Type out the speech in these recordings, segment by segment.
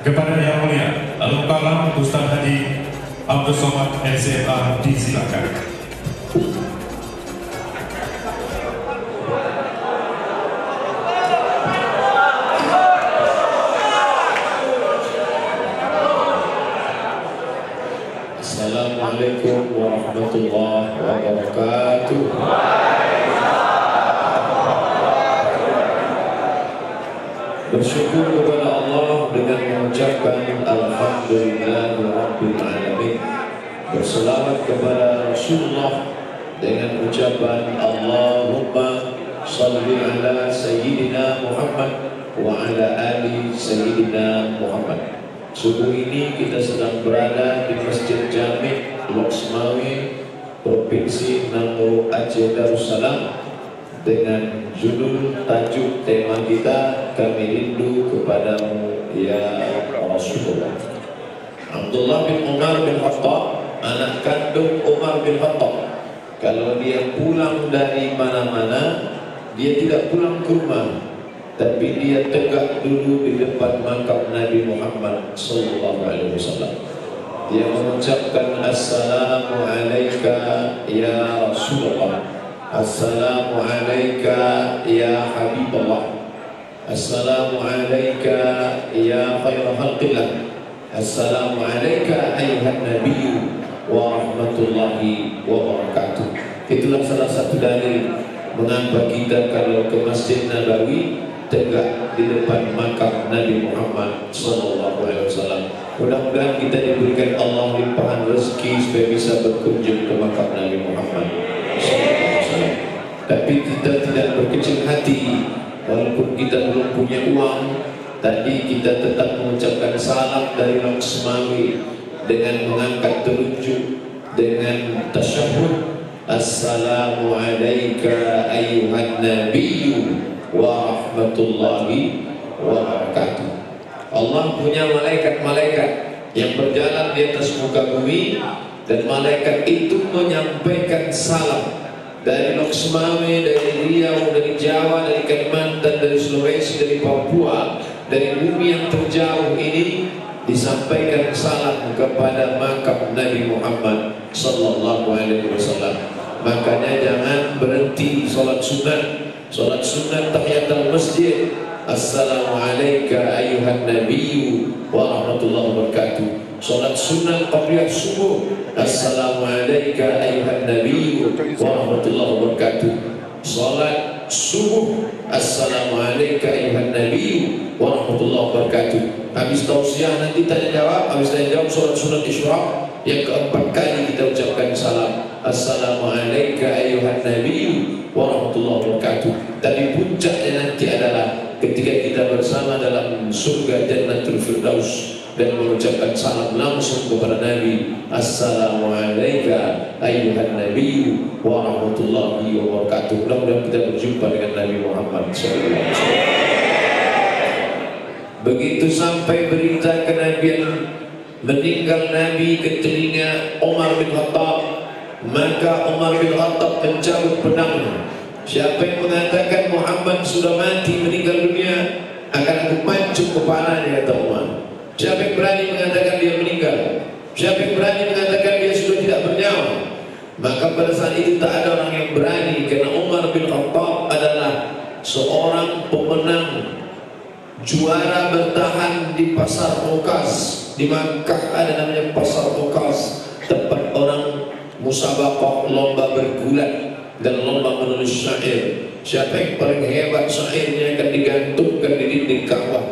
kepada Yang Mulia Lalu Kalam Ustaz Haji Abdul Somad LCA disilakan. Assalamualaikum warahmatullahi wabarakatuh. Bersyukur kepada Allah dengan mengucapkan Alhamdulillahirabbil alamin. Berselawat kepada Rasulullah dengan ucapan Allahumma salli ala Sayyidina Muhammad wa ala ali Sayyidina Muhammad. Subuh ini kita sedang berada di Masjid Jami' Loksmawi, Provinsi Nangro, Aceh Darussalam, dengan judul tajuk tema kita, kami rindu kepadamu ya Rasulullah. Abdullah bin Umar bin Khattab, anak kandung Umar bin Khattab, kalau dia pulang dari mana-mana, dia tidak pulang ke rumah, tapi dia tegak dulu di depan makam Nabi Muhammad sallallahu alaihi wasallam. Dia mengucapkan assalamu alayka ya Rasulullah, assalamu alayka ya Habibullah, assalamu alayka ya khairul khalqillah, assalamu alayka ayuhan nabiyyu wa rahmatullahi wa barakatuh. Itulah salah satu dalil mengapa kita kalau ke Masjid Nabawi tegak di depan makam Nabi Muhammad sallallahu alaihi wasallam. Mudah-mudahan kita diberikan Allah limpahan rezeki supaya bisa berkunjung ke makam Nabi Muhammad sallallahu alaihi wasallam. Tapi kita tidak berkecil hati, walaupun kita belum punya uang. Tadi kita tetap mengucapkan salam dari Loksmawi dengan mengangkat telunjuk dengan tasyahud, assalamu alayka ayyuhan nabiyyu wa rahmatullahi wa barakatuh. Allah punya malaikat-malaikat yang berjalan di atas muka bumi, dan malaikat itu menyampaikan salam dari Loksmawe, dari Riau, dari Jawa, dari Kalimantan, dari Sulawesi, dari Papua, dari bumi yang terjauh ini, disampaikan salam kepada makam Nabi Muhammad sallallahu alaihi wasallam. Makanya jangan berhenti sholat sunat. Sholat sunat tahiyatul masjid, assalamu alayka ayyuhan nabiyyu wa rahmatullahi wa barakatuh. Sholat sunat qabliyah subuh, assalamu alayka ayyuhan nabiyyu wa rahmatullahi wa barakatuh. Sholat subuh, assalamu alayka ayyuhan nabiyyu wa rahmatullahi wa barakatuh. Habis tausiah nanti tanya jawab, habis tanya jawab sholat sunat isyraq, yang keempat kali kita ucapkan salam, assalamu alayka ayyuhan nabiyyu wa rahmatullahi wa barakatuh. Tapi puncaknya nanti adalah ketika kita bersama dalam surga Jannatul Firdaus dan mengucapkan salam langsung kepada Nabi, assalamu alayka ayyuhan nabiyyu wa rahmatullahi wa barakatuh. Mudah-mudahan kita berjumpa dengan Nabi Muhammad SAW. Begitu sampai berita kenabian meninggal Nabi ke telinga Umar bin Khattab, maka Umar bin Khattab mencabut pedangnya. Siapa yang mengatakan Muhammad sudah mati, meninggal dunia, akan aku pancung kepalanya, kata Umar. Siapa yang berani mengatakan dia meninggal? Siapa yang berani mengatakan dia sudah tidak bernyawa? Maka pada saat itu tak ada orang yang berani, karena Umar bin Khattab adalah seorang pemenang, juara bertahan di pasar Mukas. Di Makkah ada namanya pasar Mukas, tempat orang musabaqah, lomba bergulat dan lomba menulis syair. Siapa yang paling hebat syairnya akan digantungkan di dinding Ka'bah.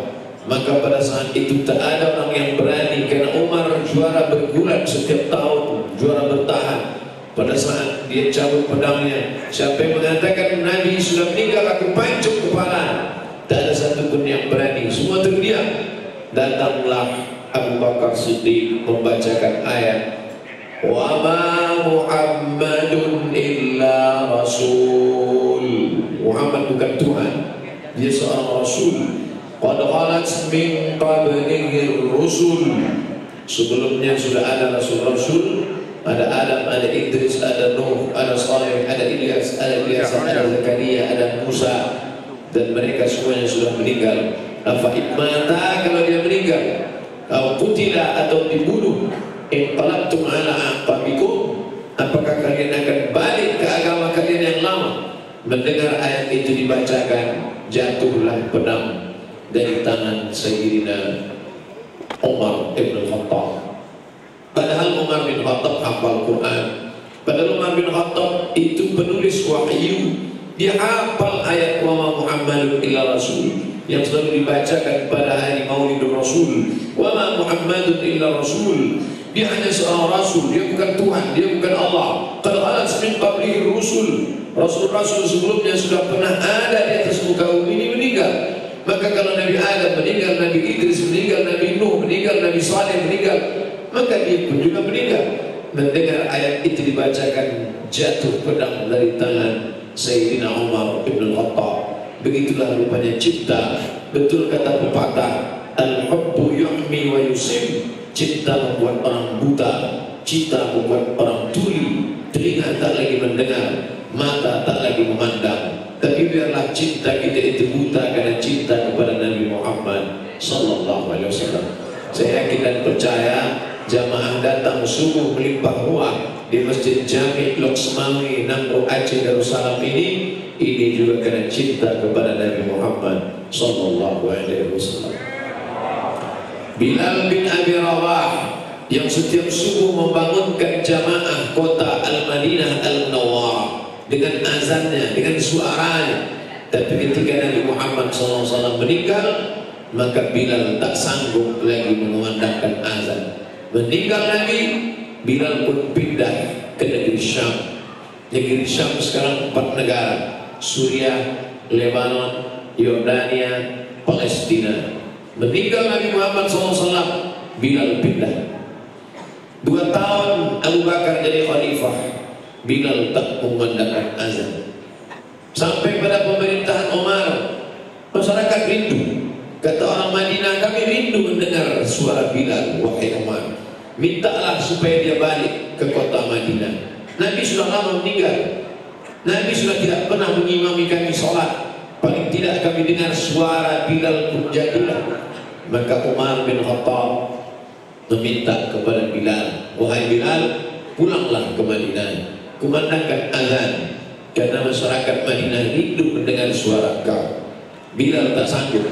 Maka pada saat itu tak ada orang yang berani, karena Umar juara bergulat setiap tahun, juara bertahan. Pada saat dia cabut pedangnya, siapa yang mengatakan Nabi sudah meninggal, aku pancung kepala, tak ada satupun yang berani, semua terdiam. Datanglah Abu Bakar Siddiq membacakan ayat, wa ma Muhammadun illa rasul. Muhammad bukan Tuhan, dia seorang rasul. Qad khalat min qablihi rusul. Sebelumnya sudah ada rasul-rasul, ada Adam, ada Idris, ada Nuh, ada Saleh, ada Ilyas, ada Zakaria, ada Musa, dan mereka semuanya sudah meninggal. Afa imata, kalau dia meninggal, Au qutila atau dibunuh, inqalabtum ala aqabikum, apakah kalian akan balik ke agama kalian yang lama? Mendengar ayat itu dibacakan, jatuhlah pedang dari tangan Sayyidina Umar bin Khattab. Padahal Umar bin Khattab hafal Quran, padahal Umar bin Khattab itu penulis wahyu. Dia hafal ayat wa ma Muhammadun illa rasul yang selalu dibacakan pada hari Maulidur Rasul. Wa ma Muhammadun illa rasul. Dia hanya seorang rasul, dia bukan Tuhan, dia bukan Allah. Qad khalat min qablihi rusul. Rasul-rasul sebelumnya sudah pernah ada di atas muka bumi ini meninggal. Maka kalau Nabi Adam meninggal, Nabi Idris meninggal, Nabi Nuh meninggal, Nabi Saleh meninggal, maka dia pun juga meninggal. Mendengar ayat itu dibacakan, jatuh pedang dari tangan Sayyidina Umar bin Khattab. Begitulah rupanya cinta. Betul kata pepatah, al-hubbu yu'mi wa yusim. Cinta membuat orang buta, cinta membuat orang tuli, telinga tak lagi mendengar, mata tak lagi memandang. Tapi biarlah cinta kita itu buta karena cinta kepada Nabi Muhammad sallallahu alaihi wasallam. Saya yakin dan percaya jamaah datang subuh melimpah ruah di Masjid Jami' Loksmawi Nangro Aceh Darussalam ini juga karena cinta kepada Nabi Muhammad sallallahu alaihi wasallam. Bilal bin Abi Rawah yang setiap subuh membangunkan jamaah kota Al-Madinah Al-Munawwarah dengan azannya, dengan suaranya. Tapi ketika Nabi Muhammad SAW meninggal, maka Bilal tak sanggup lagi mengumandangkan azan. Meninggal Nabi, Bilal pun pindah ke negeri Syam. Negeri Syam sekarang 4 negara: Suriah, Lebanon, Yordania, Palestina. Meninggal Nabi Muhammad SAW, Bilal pindah. 2 tahun Abu Bakar jadi khalifah, Bilal tak mengumandangkan azan. Sampai pada pemerintahan Umar, masyarakat rindu. Kata orang Madinah, kami rindu mendengar suara Bilal. Wahai Umar, mintalah supaya dia balik ke kota Madinah. Nabi sudah lama meninggal, Nabi sudah tidak pernah mengimami kami sholat. Paling tidak kami dengar suara Bilal pun jadilah. Maka Umar bin Khattab meminta kepada Bilal, wahai Bilal, pulanglah ke Madinah, kumandangkan azan, karena masyarakat Madinah rindu mendengar suara kau. Bilal tak sanggup,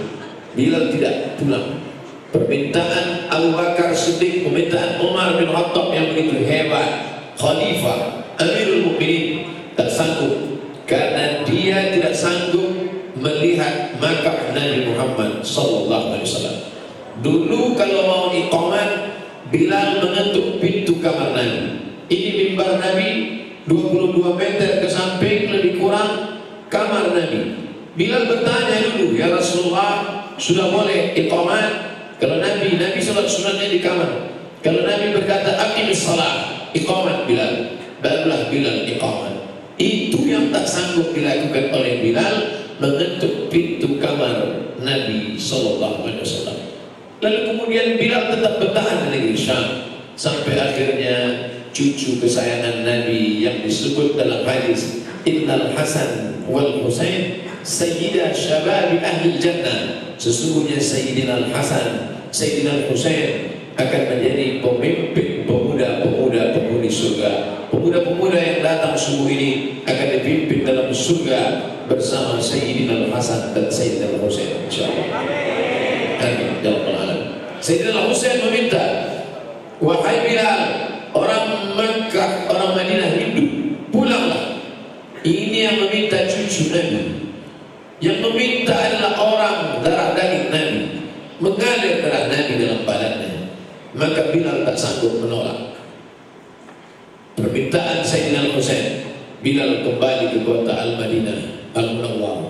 Bilal tidak pulang. Permintaan Abu Bakar Siddiq, permintaan Umar bin Khattab yang begitu hebat, Khalifah Amirul Mukminin, tak sanggup, karena dia tidak sanggup melihat makam Nabi Muhammad sallallahu alaihi wasallam. Dulu kalau mau iqamat, Bilal mengetuk pintu kamar Nabi. Ini mimbar Nabi 22 meter ke samping lebih kurang kamar Nabi. Bilal bertanya dulu, ya Rasulullah, sudah boleh iqamat? Kalau Nabi salat sunatnya di kamar. Kalau Nabi berkata aqimis salat, iqamat Bilal, barulah Bilal iqamat. Itu yang tak sanggup dilakukan oleh Bilal, mengetuk pintu kamar Nabi sallallahu alaihi wasallam. Lalu kemudian Bilal tetap bertahan di negeri Syam sampai akhirnya cucu kesayangan Nabi yang disebut dalam hadis Innal Hasan wal Husain Sayyidah Syababi Ahli Jannah. Sesungguhnya Sayyidina Al-Hasan, Sayyidina Al-Husain akan menjadi pemimpin pemuda-pemuda penghuni surga. Pemuda-pemuda yang datang subuh ini akan dipimpin dalam surga bersama Sayyidina Al-Hasan dan Sayyidina Al-Husain, insyaallah. Amin ya rabbal alamin. Sayyidina Al-Husain meminta, wahai Bilal, orang Makkah, orang Madinah rindu, pulanglah. Ini yang meminta cucu Nabi. Yang meminta adalah orang darah daging Nabi, mengalir darah Nabi dalam badannya. Maka Bilal tak sanggup menolak permintaan Sayyidina Al-Husain. Bilal kembali ke kota Al-Madinah Al-Munawwarah.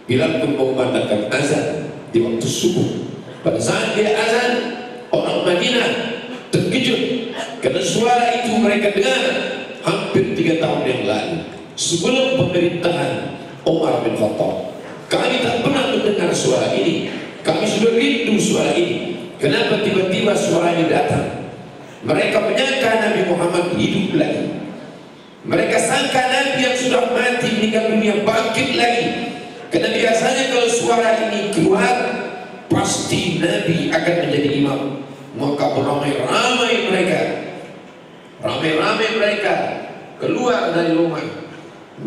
Bilal pun mengumandangkan azan di waktu subuh. Pada saat dia azan, orang Madinah terkejut karena suara itu mereka dengar hampir 3 tahun yang lalu, sebelum pemerintahan Umar bin Khattab. Kami tak pernah mendengar suara ini. Kami sudah rindu suara ini. Kenapa tiba-tiba suara ini datang? Mereka menyangka Nabi Muhammad hidup lagi. Mereka sangka Nabi yang sudah mati meninggal dunia bangkit lagi. Karena biasanya kalau suara ini keluar, pasti Nabi akan menjadi imam. Maka beramai-ramai mereka, keluar dari rumah,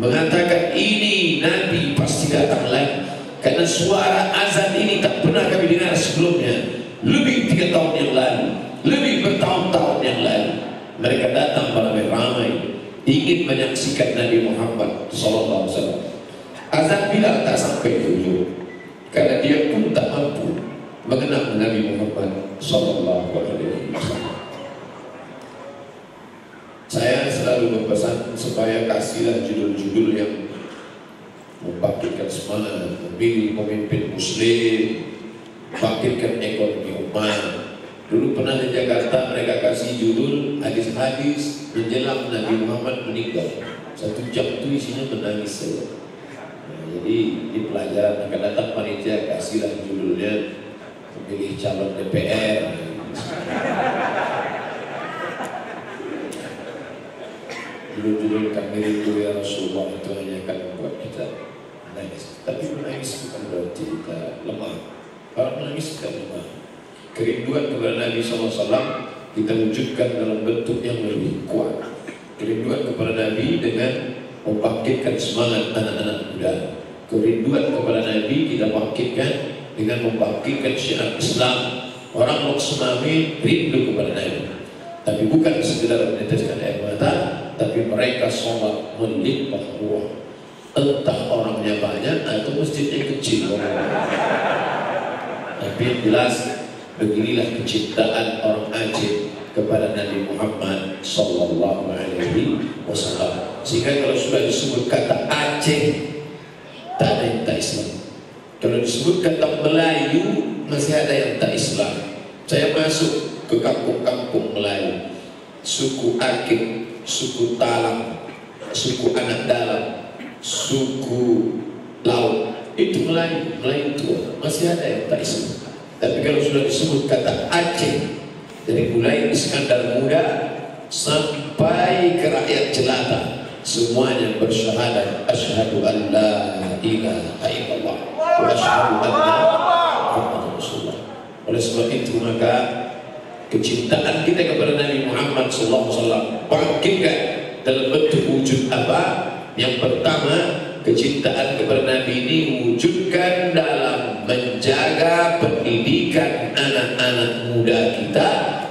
mengatakan ini Nabi pasti datang lagi. Karena suara azan ini tak pernah kami dengar sebelumnya. Lebih 3 tahun yang lalu, lebih bertahun-tahun yang lalu, mereka datang beramai-ramai ingin menyaksikan Nabi Muhammad SAW. Azan Bilal tak sampai tujuh, karena dia pun tak mampu mengenal Nabi Muhammad SAW. Saya selalu berpesan supaya kasihlah judul-judul yang membangkitkan semangat, memilih pemimpin muslim, bangkitkan ekonomi umat. Dulu pernah di Jakarta mereka kasih judul hadis-hadis menjelang Nabi Muhammad meninggal. 1 jam itu isinya menangis saja. Jadi di pelajaran akan datang panitia kasihlah judulnya memilih calon DPR. Judul-judul kami rindu ya Rasulullah itu hanya akan membuat kita menangis. Tapi menangis bukan berarti kita lemah. Kalau menangis kita lemah. Kerinduan kepada Nabi SAW kita wujudkan dalam bentuk yang lebih kuat. Kerinduan kepada Nabi dengan membangkitkan semangat anak-anak muda. Kerinduan kepada Nabi kita bangkitkan dengan membangkitkan syiar Islam. Orang Muksemami rindu kepada Nabi, tapi bukan sekedar meneteskan air mata, tapi mereka sholat melimpah ruah. Entah orangnya banyak atau masjidnya kecil. Tapi yang jelas beginilah kecintaan orang Aceh kepada Nabi Muhammad SAW. Sehingga kalau sudah disebut kata Aceh, tak ada yang tak Islam. Kalau disebut kata Melayu, masih ada yang tak Islam. Saya masuk ke kampung-kampung Melayu, suku Akit, suku Talang, suku Anak Dalam, suku Laut, itu Melayu, Melayu tua, masih ada yang tak Islam. Tapi kalau sudah disebut kata Aceh, dari mulai Iskandar Muda sampai ke rakyat jelata, semuanya bersyahadat asyhadu an la ilaha illallah wa asyhadu anna Muhammadar Rasulullah. Oleh sebab itu maka kecintaan kita kepada Nabi Muhammad SAW bangkitkan dalam bentuk wujud apa? Yang pertama, kecintaan kepada Nabi ini wujudkan dalam menjaga pendidikan anak-anak muda kita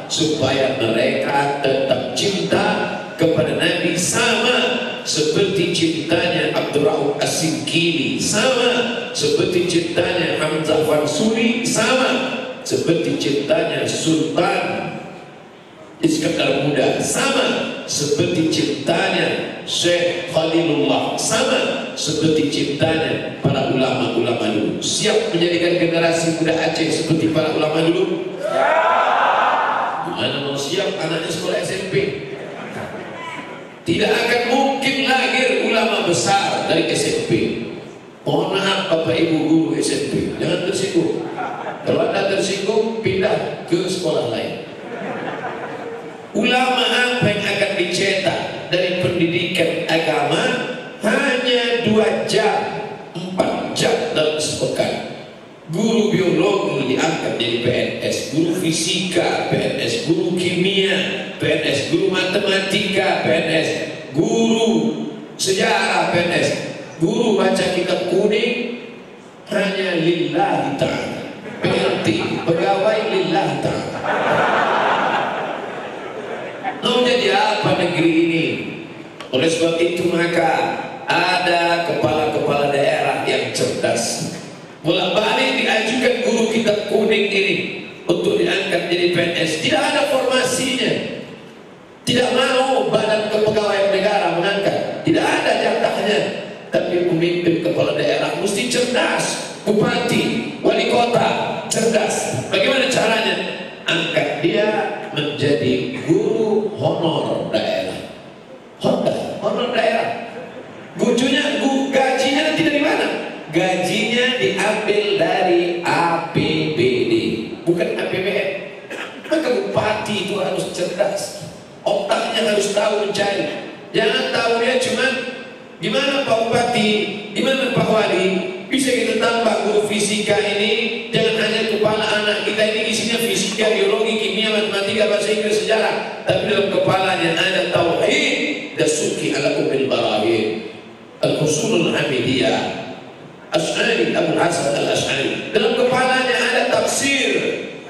supaya mereka tetap cinta kepada Nabi, sama seperti cintanya Abdurrahman As-Sinkili, sama seperti cintanya Hamzah Fansuri, sama seperti cintanya Sultan Iskandar Muda, sama seperti cintanya Syekh Khalilullah, sama seperti cintanya para ulama-ulama dulu. Siap menjadikan generasi muda Aceh seperti para ulama dulu? Gimana mau siap anaknya sekolah SMP? Tidak akan mungkin lahir ulama besar dari SMP. Mohon maaf Bapak Ibu guru SMP, jangan tersinggung. Kalau Anda tersinggung, pindah ke sekolah lain. Ulama apa yang akan dicetak dari pendidikan agama? Hanya 2 jam, 4 jam dalam sepekan. Guru biologi diangkat jadi PNS, guru fisika PNS, guru kimia PNS, guru matematika PNS, guru sejarah PNS, guru baca kitab kuning hanya lillahi ta'ala, PLT, pegawai lillahi ta'ala. Mau jadi apa negeri ini? Oleh sebab itu maka ada kepala-kepala daerah yang cerdas, bolak-balik diajukan guru kitab kuning ini untuk diangkat jadi PNS. Tidak ada formasinya, tidak mau badan kepegawaian negara mengangkat, tidak ada jatahnya. Tapi pemimpin kepala daerah mesti cerdas, bupati, wali kota cerdas. Bagaimana caranya? Angkat dia menjadi guru honor daerah. Honor daerah. Gajinya nanti dari mana? Gajinya diambil dari APBD, bukan APBN. Maka bupati itu harus cerdas, otaknya harus tahu mencari. Jangan tahu dia cuman gimana Pak Bupati, gimana Pak Wali, bisa kita tambah guru fisika ini. Jangan hanya kepala anak kita ini isinya fisika, biologi, kimia, bahasa Inggris sejarah, tapi dalam kepalanya ada tauhid. Dasuki ala umil barahin. Al-Usulul Hamidiyah, Asy'ari, Abu Hasan Al-Asy'ari. Dalam kepalanya ada tafsir,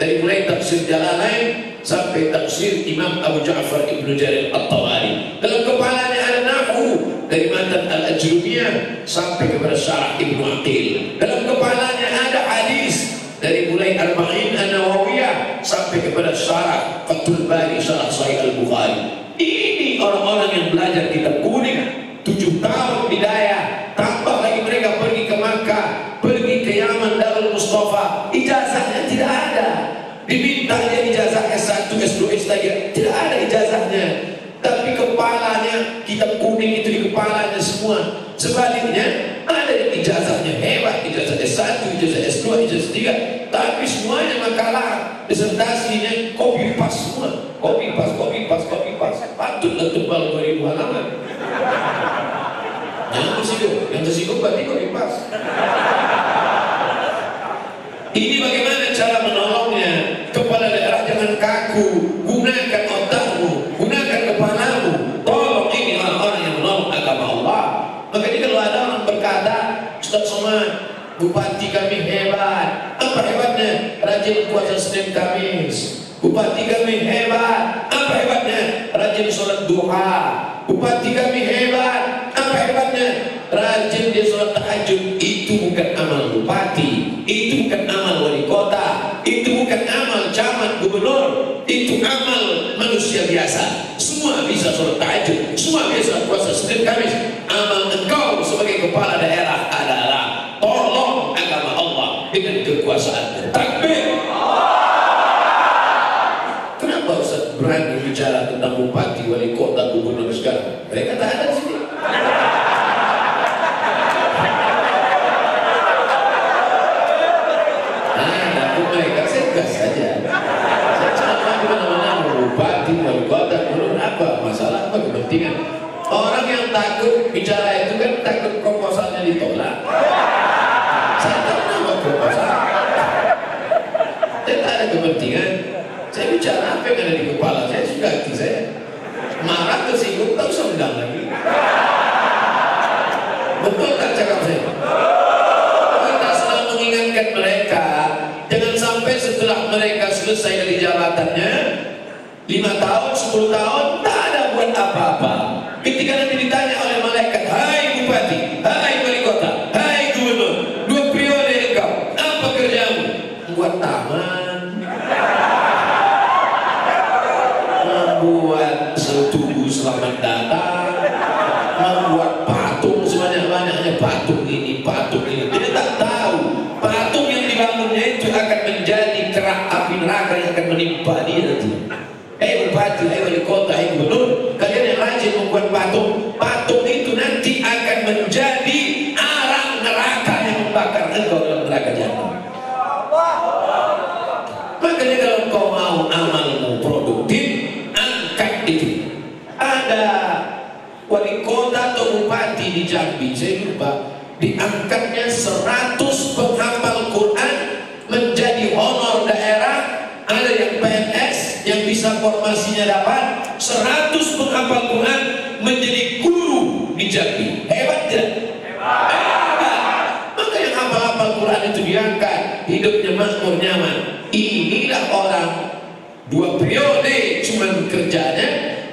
dari mulai tafsir Jalalain sampai tafsir Imam Abu Ja'far Ibnu Jarir At-Tabari. Dalam kepalanya ada nahwu, dari matan Al-Ajrumiyah sampai kepada syarah Ibnu Aqil. Dalam kepalanya ada hadis, dari mulai Al-Ma'in An-Nawawiyah sampai kepada syarah Fathul Bari, syarah Sahih Al-Bukhari. Ini orang-orang yang belajar kitab kuning 7 tahun bidayah, tambah lagi mereka pergi ke Makkah, pergi ke Yaman, Darul Mustafa. Ijazahnya tidak ada. Diminta dia ijazah S1, S2, S3, tidak ada ijazahnya. Tapi kepalanya, kitab kuning itu di kepalanya semua. Sebaliknya, ada yang ijazahnya hebat, ijazah S1, ijazah S2, ijazah S3, tapi semuanya makalah, disertasinya copy paste semua. Copy paste, copy paste, copy paste. Patutlah tebal 2000 halaman. Yang tersinggung berarti copy paste. Ini bagaimana cara menolongnya? Kepala daerah jangan kaku, gunakan otakmu, gunakan kepalamu. Tolong ini orang-orang yang menolong agama Allah. Makanya kalau ada orang berkata, Ustaz Somad, bupati kami hebat. Apa hebatnya? Rajin puasa Senin Kamis. Bupati kami hebat. Apa hebatnya? Rajin sholat duha. Bupati kami hebat. Apa hebatnya? Rajin dia sholat tahajud. Itu bukan amal bupati, itu bukan amal wali kota, itu bukan amal camat gubernur, itu amal manusia biasa. Semua bisa sholat tahajud, semua bisa puasa Senin Kamis. Amal engkau sebagai kepala daerah adalah tolong agama Allah dengan kekuasaan. Takbir. Kenapa Ustaz berani bicara tentang bupati, wali kota, gubernur sekarang? Mereka tak ada di sini. Mereka segas saja. Saya cuma dimana-mana bupati, wali kota, gubernur, apa masalah, apa kepentingan? Orang yang takut bicara itu kan takut proposalnya ditolak. Saya tahu nama proposal. Saya tak ada kepentingan. Saya bicara apa yang ada di kepala saya, suka hati saya. Marah tersinggung, tak usah undang lagi. Betul tak cakap saya? Kita selalu mengingatkan mereka, jangan sampai setelah mereka selesai dari jabatannya 5 tahun, 10 tahun, tak ada buat apa-apa. Ketika nanti ditanya oleh malaikat, hai bupati, hai wali kota, hai gubernur, 2 periode engkau, apa kerjamu? Membuat taman, membuat setugu selamat datang, membuat patung sebanyak-banyaknya, patung ini, patung ini. Dia tak tahu patung yang dibangunnya itu akan menjadi kerak api neraka yang akan menimpa dia nanti. Bupati, wali kota, gubernur, kalian yang rajin membuat patung, patung itu nanti akan menjadi arang neraka yang membakar engkau dalam neraka jahanam. Makanya kalau kau mau amalmu produktif, angkat itu. Ada wali kota atau bupati di Jambi, saya lupa, diangkatnya 100 penghafal Quran menjadi honor daerah. Ada yang PNS yang bisa formasinya dapat 100 penghafal Quran menjadi guru di Jambi. Hebat tidak? Hebat. Maka yang hafal-hafal Quran itu diangkat, hidupnya makmur nyaman. Inilah orang 2 periode cuman kerjanya,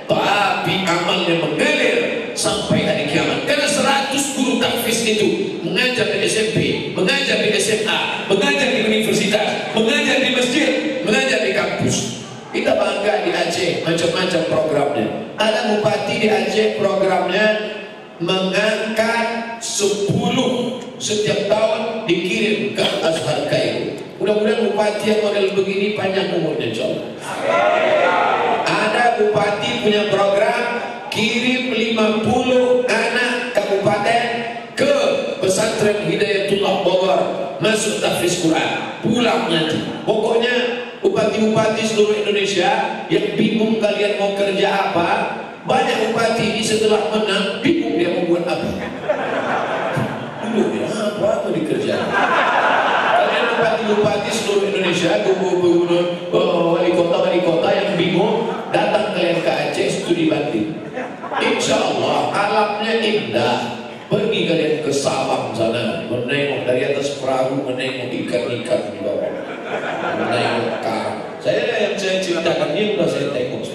tapi amalnya mengalir sampai hari kiamat. Karena 100 guru tahfiz itu mengajar di SMP, mengajar di SMA, mengajar di universitas, mengajar di masjid, mengajar di kampus. Kita bangga di Aceh, macam-macam programnya. Ada bupati di Aceh programnya mengangkat 10 setiap tahun dikirim ke Azhar Kairo. Mudah-mudahan bupati yang model begini panjang umurnya, insyaallah. Ada bupati punya program kirim 50 anak kabupaten ke pesantren Hidayatullah Bogor, masuk tahfiz Quran, pulang nanti. Pokoknya bupati-bupati seluruh Indonesia yang bingung kalian mau kerja apa, banyak bupati ini setelah menang bingung dia mau buat apa. Dulu dia apa dikerjakan. Kalian bupati-bupati seluruh Indonesia, gubernur, wali kota yang bingung tempatnya indah. Pergi kalian ke Sabang sana, menengok dari atas perahu, menengok ikan-ikan di bawah, menengok karang. Yang saya ceritakan ini udah saya tengok.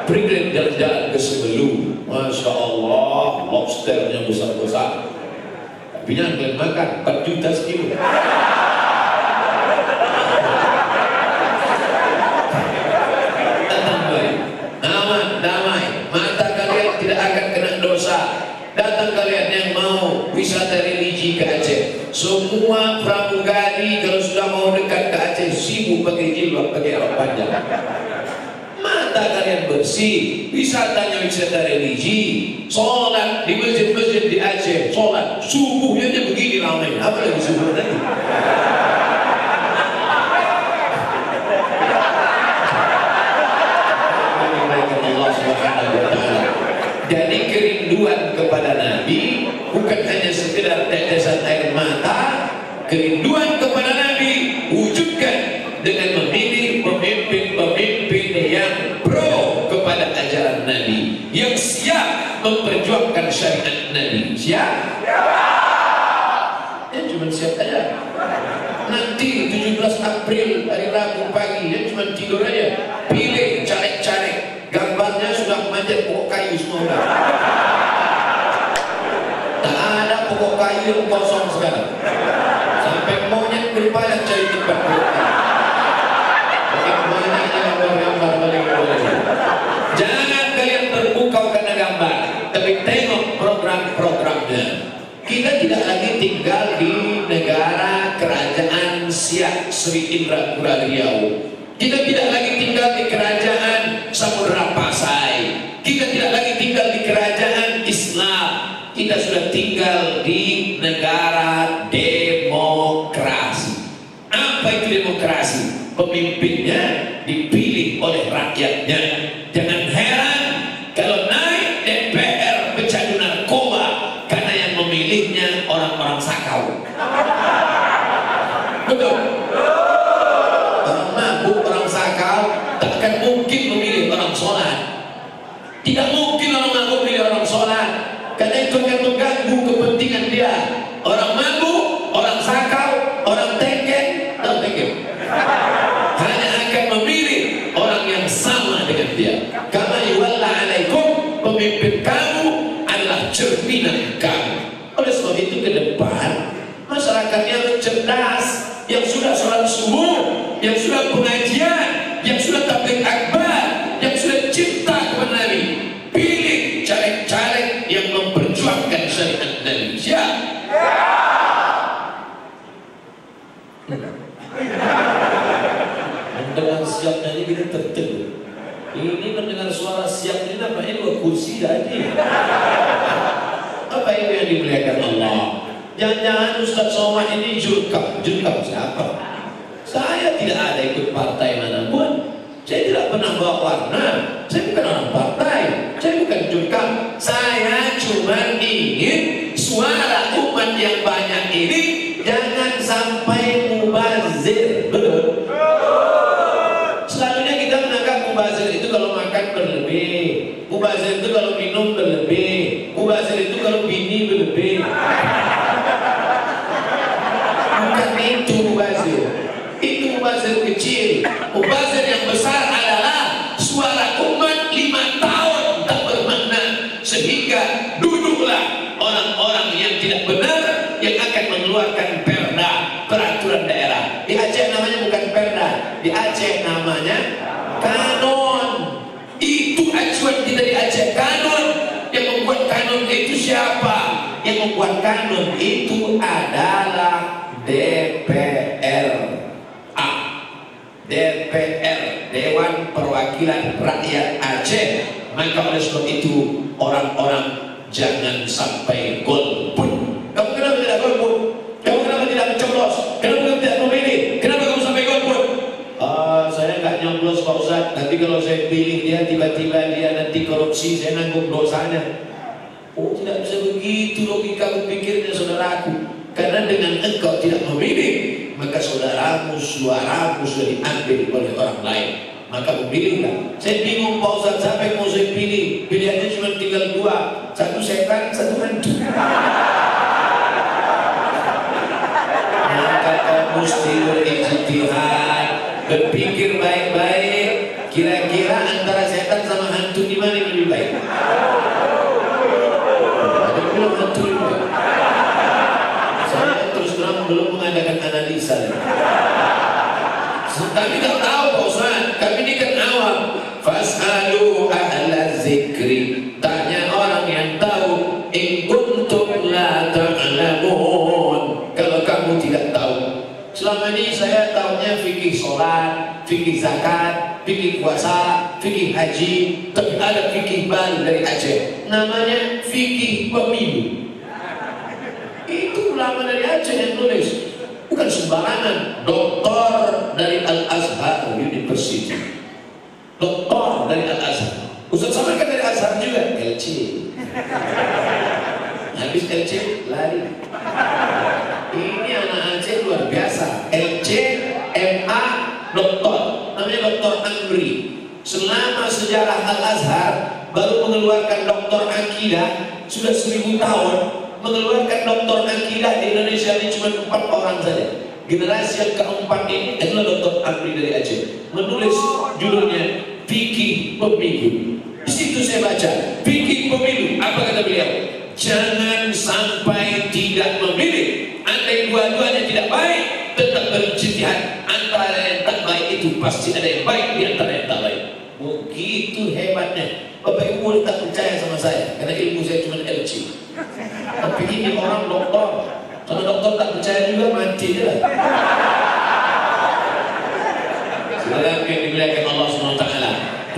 Pergi kalian jalan-jalan ke Sebelu, Masya Allah, lobsternya besar-besar. Tapi jangan kalian makan, 4 juta sekilo. Datang kembali, aman, damai, mata kalian tidak akan kena dosa. Datang kalian yang mau wisata religi ke Aceh. Semua pramugari kalau sudah mau dekat ke Aceh sibuk pakai jilbab, pakai rok panjang. Mata kalian bersih, wisatanya wisata religi. Sholat di masjid-masjid di Aceh, sholat subuhnya aja begini ramai, apalagi subuh tadi. Allah Subhanahu wa Ta'ala. Jadi kerinduan kepada Nabi bukan hanya sekedar tetesan air mata. Kerinduan kepada Nabi wujudkan dengan memilih pemimpin-pemimpin yang pro kepada ajaran Nabi, yang siap memperjuangkan syariat Nabi. Siap? Ya cuma siap aja. Nanti 17 April hari Rabu pagi ya cuma tidur aja. Pilih caleg-caleg. Gambarnya sudah manjat pokok kayu semua udah. Tak ada pokok kayu yang kosong sekarang. Sampai monyet berupaya cari tempat pokok kayu. Bagaimana gambar-gambar paling boleh. Jangan kalian terpukau karena gambar, tapi tengok program-programnya. Kita tidak lagi tinggal di negara kerajaan Siak Sri Indrapura Riau. Kita tidak lagi tinggal di kerajaan Samudra Pasai. Kita tidak lagi tinggal di kerajaan Islam. Kita sudah tinggal di negara demokrasi. Apa itu demokrasi? Pemimpinnya dipilih oleh rakyatnya. Jangan heran kalau naik DPR pecandu narkoba karena yang memilihnya orang-orang sakau. Betul? Orang mabuk, orang sakau takkan mungkin memilih orang sholat. Tidak mungkin orang mabuk memilih orang sholat, karena itu akan mengganggu kepentingan dia. Orang mabuk, orang sakau, orang tengken, hanya akan memilih orang yang sama dengan dia. Kama yuwalla alaikum, pemimpin kamu adalah cerminan kamu. Oleh sebab itu ke depan masyarakat yang cerdas, yang sudah sholat subuh, yang sudah pengajian, yang sudah tabligh akbar, yang sudah cinta kepada Nabi, pilih caleg-caleg yang memperjuangkan syariat Nabi. Siap? Mendengar siapnya ini kita tertegun. Ini mendengar suara siap ini nampaknya 2 kursi tadi. Apa itu yang dimuliakan Allah? Jangan-jangan Ustaz Somad ini jurkam. Jurkam siapa? Saya tidak ada ikut partai manapun. Saya tidak pernah bawa warna. Saya bukan orang partai. Saya bukan jurkam. Saya cuma ingin suara umat yang banyak ini jangan sampai mubazir. Betul? Selalunya kita menganggap mubazir itu kalau makan berlebih, mubazir itu kalau minum berlebih, mubazir itu kalau bini berlebih. Bukan itu mubazir. Itu mubazir kecil. Mubazir yang besar adalah suara umat 5 tahun tak bermakna, sehingga duduklah orang-orang yang tidak benar yang akan mengeluarkan perda, peraturan daerah. Di Aceh namanya bukan perda, di Aceh namanya kanon. Itu acuan kita di Aceh, kanon. Yang membuat kanon itu siapa? Yang membuat kanon itu adalah DPR. DPR, Dewan Perwakilan Rakyat Aceh. Maka oleh sebab itu orang-orang jangan sampai golput. Kamu kenapa tidak golput? Kamu kenapa tidak mencoblos? Kenapa kamu tidak memilih? Kenapa kamu sampai golput? Saya nggak nyoblos Pak Ustaz. Nanti kalau saya pilih dia, tiba-tiba dia nanti korupsi, saya nanggung dosanya. Oh, tidak bisa begitu logika berpikirnya saudaraku. Karena dengan engkau tidak memilih, maka saudaramu, suaramu sudah diambil oleh orang lain. maka memilihlah. Saya bingung Pak Ustaz, siapa yang mau saya pilih? Pilihannya cuma tinggal dua, satu setan, satu hantu. Maka kau mesti berijtihad, berpikir baik-baik, kira-kira antara setan sama hantu di mana yang lebih baik? Ada bilang hantu lebih baik. Saya terus terang belum mengadakan analisa. Kami tak tahu Pak Ustaz, kami ini kan awam. Fas'alu ahla zikri, tanya orang yang tahu. In kuntum la ta'lamun, kalau kamu tidak tahu. Selama ini saya tahunya fikih sholat, fikih zakat, fikih puasa, fikih haji, tapi ada fikih baru dari Aceh, namanya fikih pemilu. Itu ulama dari Aceh yang tulis, bukan sembarangan. Doktor dari Al-Azhar University, doktor dari Al-Azhar. Ustaz Somad kan dari Azhar juga, LC. Habis LC lari. Ini anak Aceh luar biasa. LC, MA, doktor, namanya Doktor Amri. Selama sejarah Al-Azhar baru mengeluarkan doktor akidah, sudah 1000 tahun mengeluarkan doktor akidah di Indonesia ini cuma 4 orang saja. Generasi yang keempat ini adalah Doktor Amri dari Aceh, menulis judulnya Fikih Pemilu. Di situ saya baca Fikih Pemilu, apa kata beliau? Jangan sampai tidak memilih. Andai dua-duanya tidak baik, tetap berijtihad. Antara yang tak baik itu pasti ada yang baik di antara yang tak baik. Begitu hebatnya. Bapak Ibu boleh tak percaya sama saya, karena ilmu saya cuma LC. Tapi ini orang doktor, kalau dokter tak percaya juga mati je lah. Saudara yang dimuliakan Allah SWT,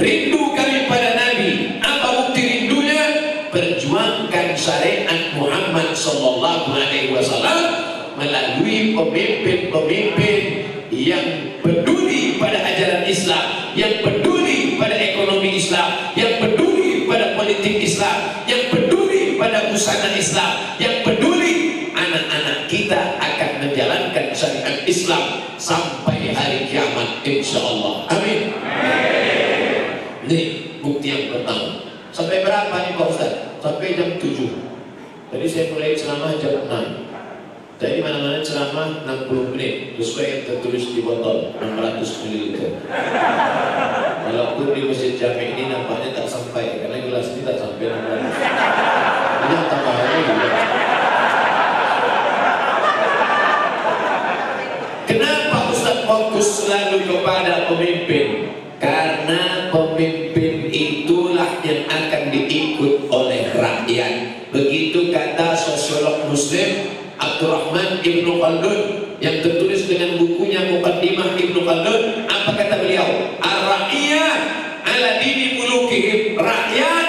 rindu kami pada Nabi. Apa bukti rindunya? Perjuangkan syariat Muhammad Sallallahu Alaihi Wasallam melalui pemimpin-pemimpin yang peduli pada ajaran Islam, yang peduli pada ekonomi Islam, yang peduli pada politik Islam, yang peduli pada busana Islam, yang peduli anak-anak kita akan menjalankan syariat Islam sampai hari kiamat insyaallah. Amin. Ini bukti yang pertama. Sampai berapa nih Pak Ustaz? Sampai jam 7. Tadi saya mulai ceramah jam 6. Jadi mana-mana ceramah 60 menit sesuai yang tertulis di botol 600 ml. Walaupun di Masjid Jami ini nampaknya tak sampai, karena gelas ini tak sampai 600. Ini tambahannya juga. Kenapa Ustaz fokus selalu kepada pemimpin? Karena pemimpin itulah yang akan diikut oleh rakyat. Begitu kata sosiolog Muslim Abdurrahman Ibnu Khaldun yang tertulis dengan bukunya Muqaddimah Ibnu Khaldun. Apa kata beliau? Ar-ra'iyah ala dini mulukihim, rakyat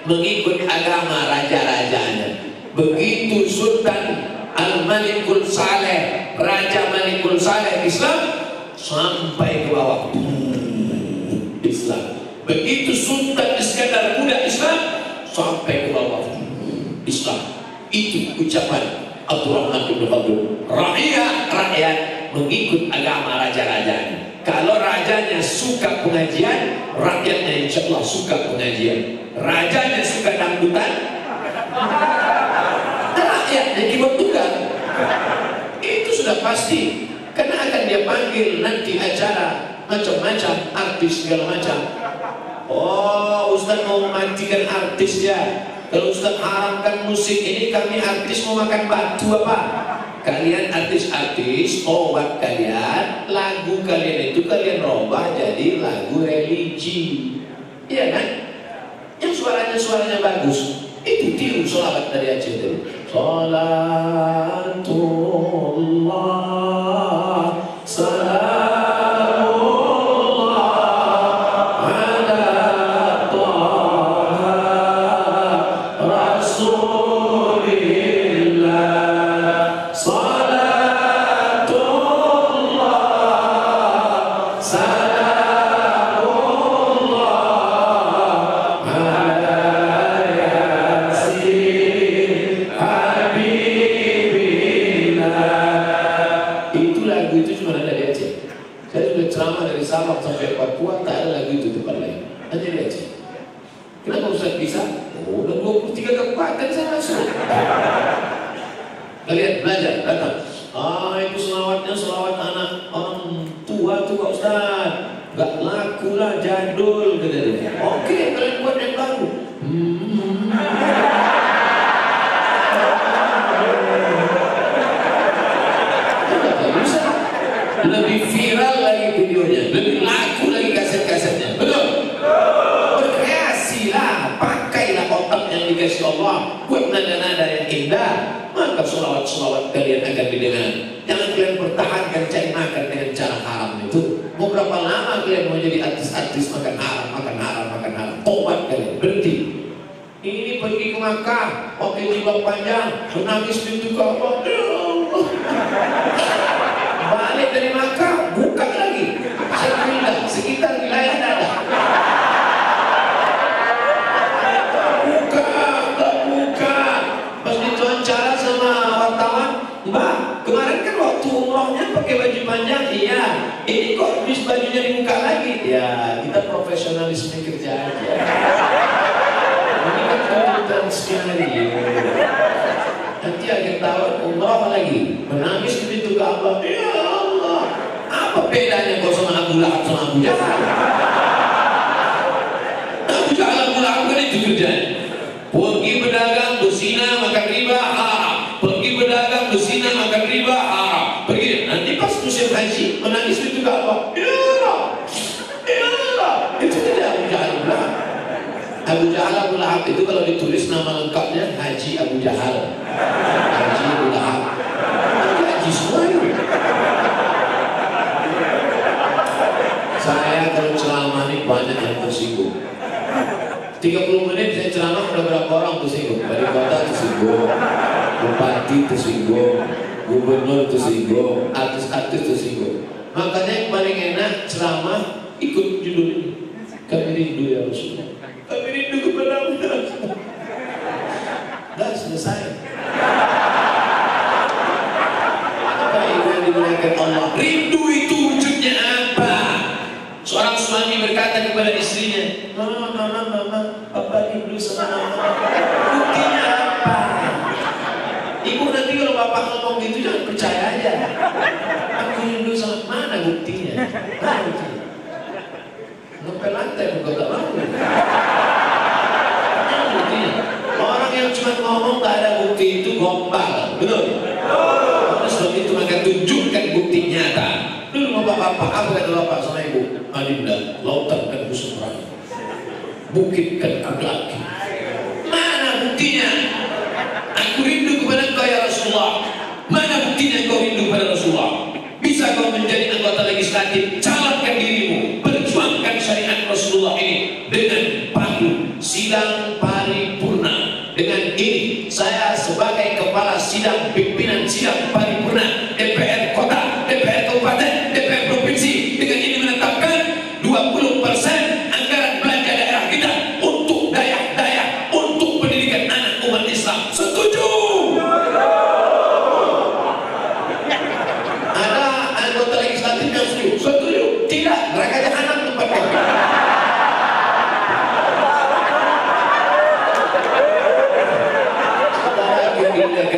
mengikut agama raja-rajanya. Begitu Sultan Al-Malikul Saleh, Raja Malikul Saleh Islam, sampai ke bawah Islam. Begitu Sultan Iskandar Muda Islam, sampai ke bawah Islam. Itu ucapan Abdurrahman bin Khaldun. Rakyat mengikut agama raja-rajanya. Kalau rajanya suka pengajian, rakyatnya insya Allah suka pengajian. Rajanya suka dangdutan, rakyatnya ikut juga. Itu sudah pasti. Karena akan dia panggil nanti acara macam-macam, artis segala macam. Oh, Ustaz mau memastikan artis ya. Kalau Ustaz haramkan musik ini, kami artis mau makan batu apa? Kalian artis-artis, obat kalian, lagu kalian itu kalian robah jadi lagu religi. Iya kan? Yang suaranya bagus, itu tiru sholawat dari Aceh tadi. Salatullah salam itu cuma ada di Aceh. Sabang sampai Papua tak ada lagi itu tempat lain, hanya di Aceh. Kenapa Ustaz bisa? Oh, udah 23 kabupaten saya masuk. Kalian belajar, datang. Itu selawatnya selawat anak orang tua tuh Pak Ustaz. Gak laku lah, jadul kata dia. Oke, kalian buat yang baru. Bisa. Lebih viral lagi videonya, lebih laku lagi kaset-kasetnya. Betul? Berkreasi lah, pakailah otak yang dikasih Allah, buat nada-nada yang indah, maka selawat-selawat kalian akan didengar. Jangan kalian pertahankan cari makan dengan cara haram itu. Mau berapa lama kalian mau jadi artis-artis makan haram, makan haram, makan haram? Tobat kalian, berhenti. Ini pergi ke Makkah, pakai jilbab panjang, menangis pintu Ka'bah. Balik dari Makkah, buka lagi. Sekitar wilayah dada. Buka. Pas diwawancara sama wartawan, Mbak, kemarin kan waktu umrohnya pakai baju panjang, iya. Ini kok bis bajunya dibuka lagi? Ya, kita profesionalisme kerja aja. Ini kan kebutuhan skenario. Nanti akhir tahun umroh lagi, menangis di pintu Ka'bah. Ya Allah, apa bedanya kau sama Abu Lahab sama Abu Jahal? Abu Jahal, Abu Lahab kan itu kerjanya. Pergi berdagang, berzina, makan riba, haram. Pergi berdagang, berzina, makan riba, haram. Pergi, nanti pas musim haji, menangis di pintu Ka'bah. Ya Allah, itu tidak Abu Jahal, Abu Lahab. Abu Jahal, Abu Lahab itu kalau ditulis nama lengkapnya Haji Abu Jahal, Haji Abu Lahab, Haji semua itu. Saya kalau ceramah ini banyak yang tersinggung. 30 menit saya ceramah udah berapa orang tersinggung? Wali kota tersinggung, bupati tersinggung, gubernur tersinggung, artis-artis tersinggung. Makanya yang paling enak ceramah ikut judul ini. Kami rindu ya Rasulullah. Kami rindu kepadamu ya Rasulullah. Dah selesai. Apa yang dimuliakan Allah? Rindu itu wujudnya apa? Seorang suami berkata kepada istrinya, Mama, Papa rindu sama Mama. Buktinya apa? Ibu nanti kalau Bapak ngomong gitu jangan percaya aja. Aku rindu sama mana buktinya? Mana buktinya? Ngepel lantai bukan tak mau. Orang yang cuma ngomong tak ada bukti itu gombal, betul? Oleh sebab itu maka tunjukkan bukti nyata. Dulu bapak-bapak, apa kata bapak sama ibu? Adinda, lautan kan busuk orang, bukit kan kudaki. Mana buktinya? Aku rindu kepada engkau ya Rasulullah. Mana buktinya engkau rindu kepada Rasulullah? Bisa kau menjadi anggota legislatif, calonkan dirimu, perjuangkan syariat Rasulullah ini dengan padu sidang paripurna. Dengan ini saya sebagai kepala sidang pimpinan sidang paripurna DPR kota, DPR kabupaten, DPR provinsi, dengan ini menetapkan 20% anggaran belanja daerah kita untuk dayak-dayak, untuk pendidikan anak umat Islam. Setuju? Setuju? Tidak, neraka jahanam tempat kami.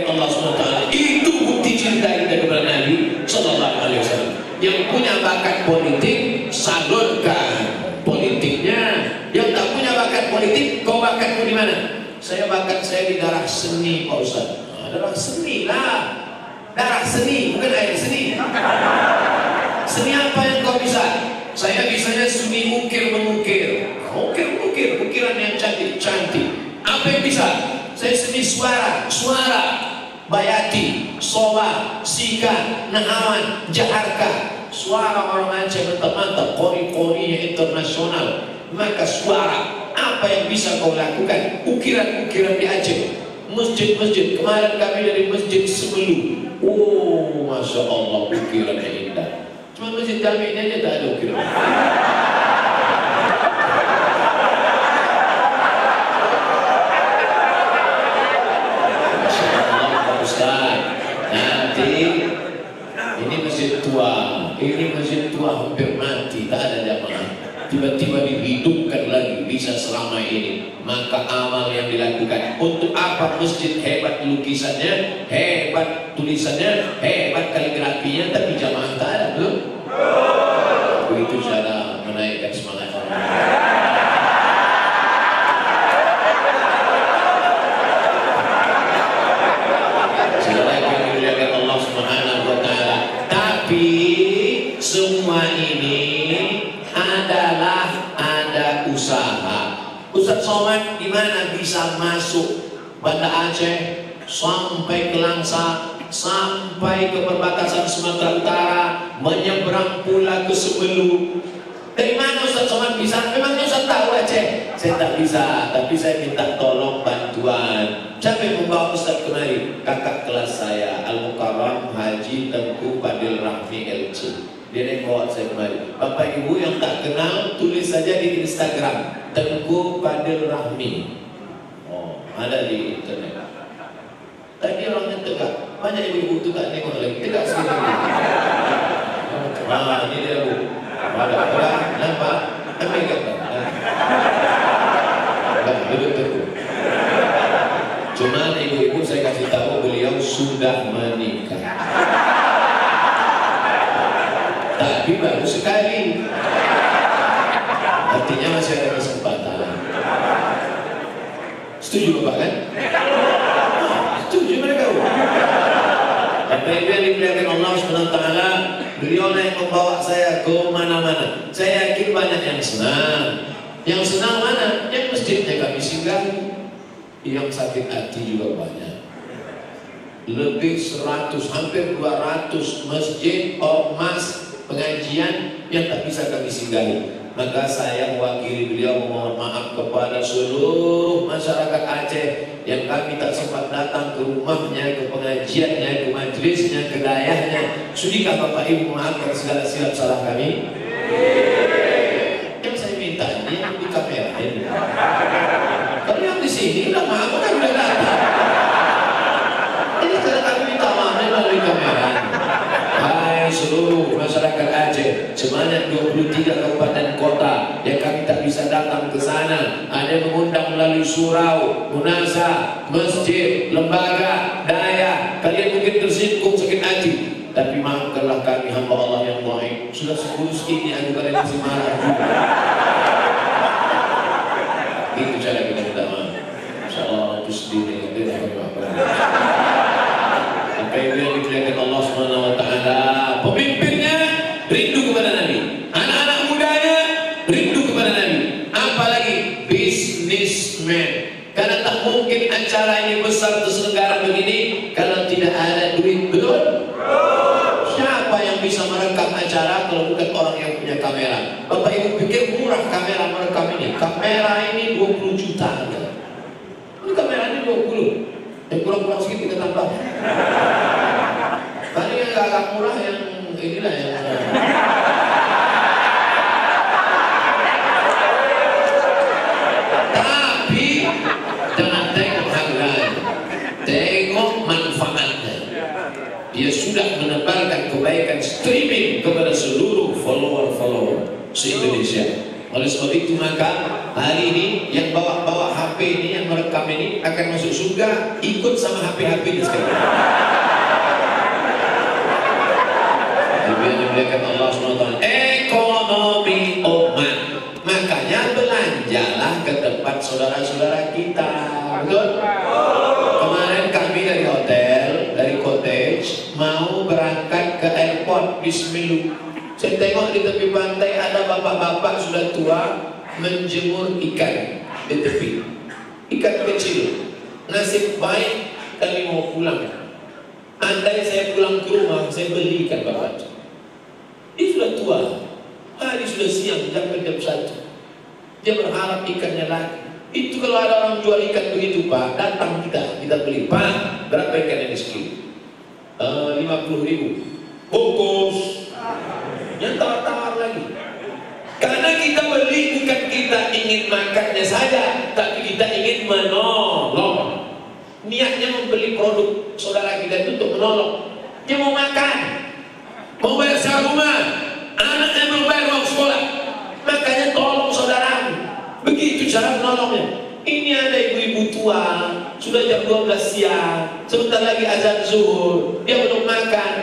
Allah SWT. Itu bukti cinta kita kepada Nabi Sallallahu Alaihi Wasallam. Yang punya bakat politik, salurkan politiknya. Yang tak punya bakat politik, kau bakatmu di mana? Saya bakat saya di darah seni, Pak Ustaz. Darah seni lah. Darah seni, bukan air seni. Seni apa yang kau bisa? Saya bisanya seni mengukir. Ukiran yang cantik. Apa yang bisa? Saya seni suara, bayati, sowa, sika, nahawan, jaharka. Suara orang Aceh mantap-mantap, kori-korinya internasional. Maka suara, apa yang bisa kau lakukan? Ukiran-ukiran di Aceh, masjid-masjid. Kemarin kami dari masjid Semelu. Oh, Masya Allah, ukirannya indah. Cuma masjid kami ini aja tak ada ukiran. Masya Allah, Pak Ustaz. Nanti ini masjid tua hampir mati, tak ada tiba-tiba dihidupkan lagi bisa selama ini, maka amal yang dilakukan untuk apa? Masjid hebat lukisannya, hebat tulisannya, hebat kaligrafinya, tapi jamaah tak ada, belum? Begitu cara menaikkan semangat orang. Tapi semua ini adalah ada usaha. Ustaz Somad gimana bisa masuk Banda Aceh sampai ke Langsa, sampai ke perbatasan Sumatera Utara, menyeberang pula ke Sebelu? Dari mana Ustaz Somad bisa? Memangnya Ustaz tahu Aceh? Saya tak bisa, tapi saya minta tolong bantuan. Siapa yang membawa Ustaz kemari? Kakak kelas saya, Al-Mukarram Haji Tengku Fadil Rahmi LC. Dia yang bawa saya kemari. Bapak Ibu yang tak kenal, tulis saja di Instagram Tengku Fadil Rahmi. Oh, ada di internet. Tadi orangnya tegak. Banyak ibu-ibu itu tak tengok lagi. Tegak sekali. Ini dia Bu. Ada, nampak? Ambil gambar. Betul. Cuma ibu-ibu saya kasih tahu beliau sudah menikah. Tapi baru sekali. Artinya masih ada kesempatan. Setuju Bapak kan? Setuju mereka. Bapak Ibu yang dimuliakan Allah SWT, beliau yang membawa saya ke mana-mana. Saya yakin banyak yang senang. Yang senang mana? Yang masjidnya kami singgahi. Yang sakit hati juga banyak. Lebih 100, hampir 200 masjid, ormas, pengajian yang tak bisa kami singgahi. Maka saya mewakili beliau mohon maaf kepada seluruh masyarakat Aceh yang kami tak sempat datang ke rumahnya, ke pengajiannya, ke majelisnya, ke dayahnya. Sudikah Bapak Ibu memaafkan segala silap salah kami? Yang saya minta ini yang di kamera ini. Kalau yang di sini udah maaf kan udah datang. Ini karena kami minta maafnya melalui kamera. Hai seluruh masyarakat Aceh, sebanyak 23 kabupaten kota yang kami tak bisa datang ke sana. Ada mengundang melalui surau, munasa, masjid, lembaga, daya. Kalian mungkin tersinggung sakit hati, tapi maafkanlah kami hamba Allah yang baik. Sudah 10 segini aku kalian masih marah juga. Itu cara kita minta maaf. Insyaallah itu sendiri itu yang kami maafkan. Sampai yang dimuliakan Allah SWT, pemimpinnya rindu kepada Nabi, anak-anak mudanya rindu kepada Nabi, apalagi bisnismen. Karena tak mungkin acara ini besar terselenggara begini kalau tidak ada duit, betul? Siapa yang bisa merekam acara kalau bukan orang yang punya kamera? Bapak Ibu pikir murah kamera merekam ini? Kamera ini 20 juta. Ini kamera ini 20. Yang kurang-kurang sedikit kita tambah. Paling yang agak murah yang inilah yang tapi jangan tengok harganya, tengok manfaatnya. Dia sudah menebarkan kebaikan streaming kepada seluruh follower-follower se-Indonesia. Oleh sebab itu maka hari ini yang bawa HP ini, yang merekam ini akan masuk surga, ikut sama HP-HP ini sekali. Dimuliakan Allah SWT. Ekonomi umat. Makanya belanjalah ke tempat saudara-saudara kita. Betul? Kemarin kami dari hotel, dari cottage, mau berangkat ke airport Bismillah. Saya tengok di tepi pantai ada bapak-bapak sudah tua menjemur ikan di tepi. Ikan kecil. Nasib baik kami mau pulang. Andai saya pulang ke rumah, saya beli ikan bapak. Dia sudah tua. Hari sudah siang, jam 1. Dia berharap ikannya lagi. Itu kalau ada orang jual ikan begitu Pak, datang kita beli. Pak, berapa ikan yang di sini? 50.000 bungkus. Yang tawar-tawar lagi. Karena kita beli bukan kita ingin makannya saja, tapi kita ingin menolong. Niatnya membeli produk saudara kita itu untuk menolong. Dia mau makan, mau bayar sewa rumah, anaknya mau bayar uang sekolah. Makanya tolong menolongnya. Ini ada ibu-ibu tua, sudah jam 12 siang, sebentar lagi azan zuhur, dia belum makan,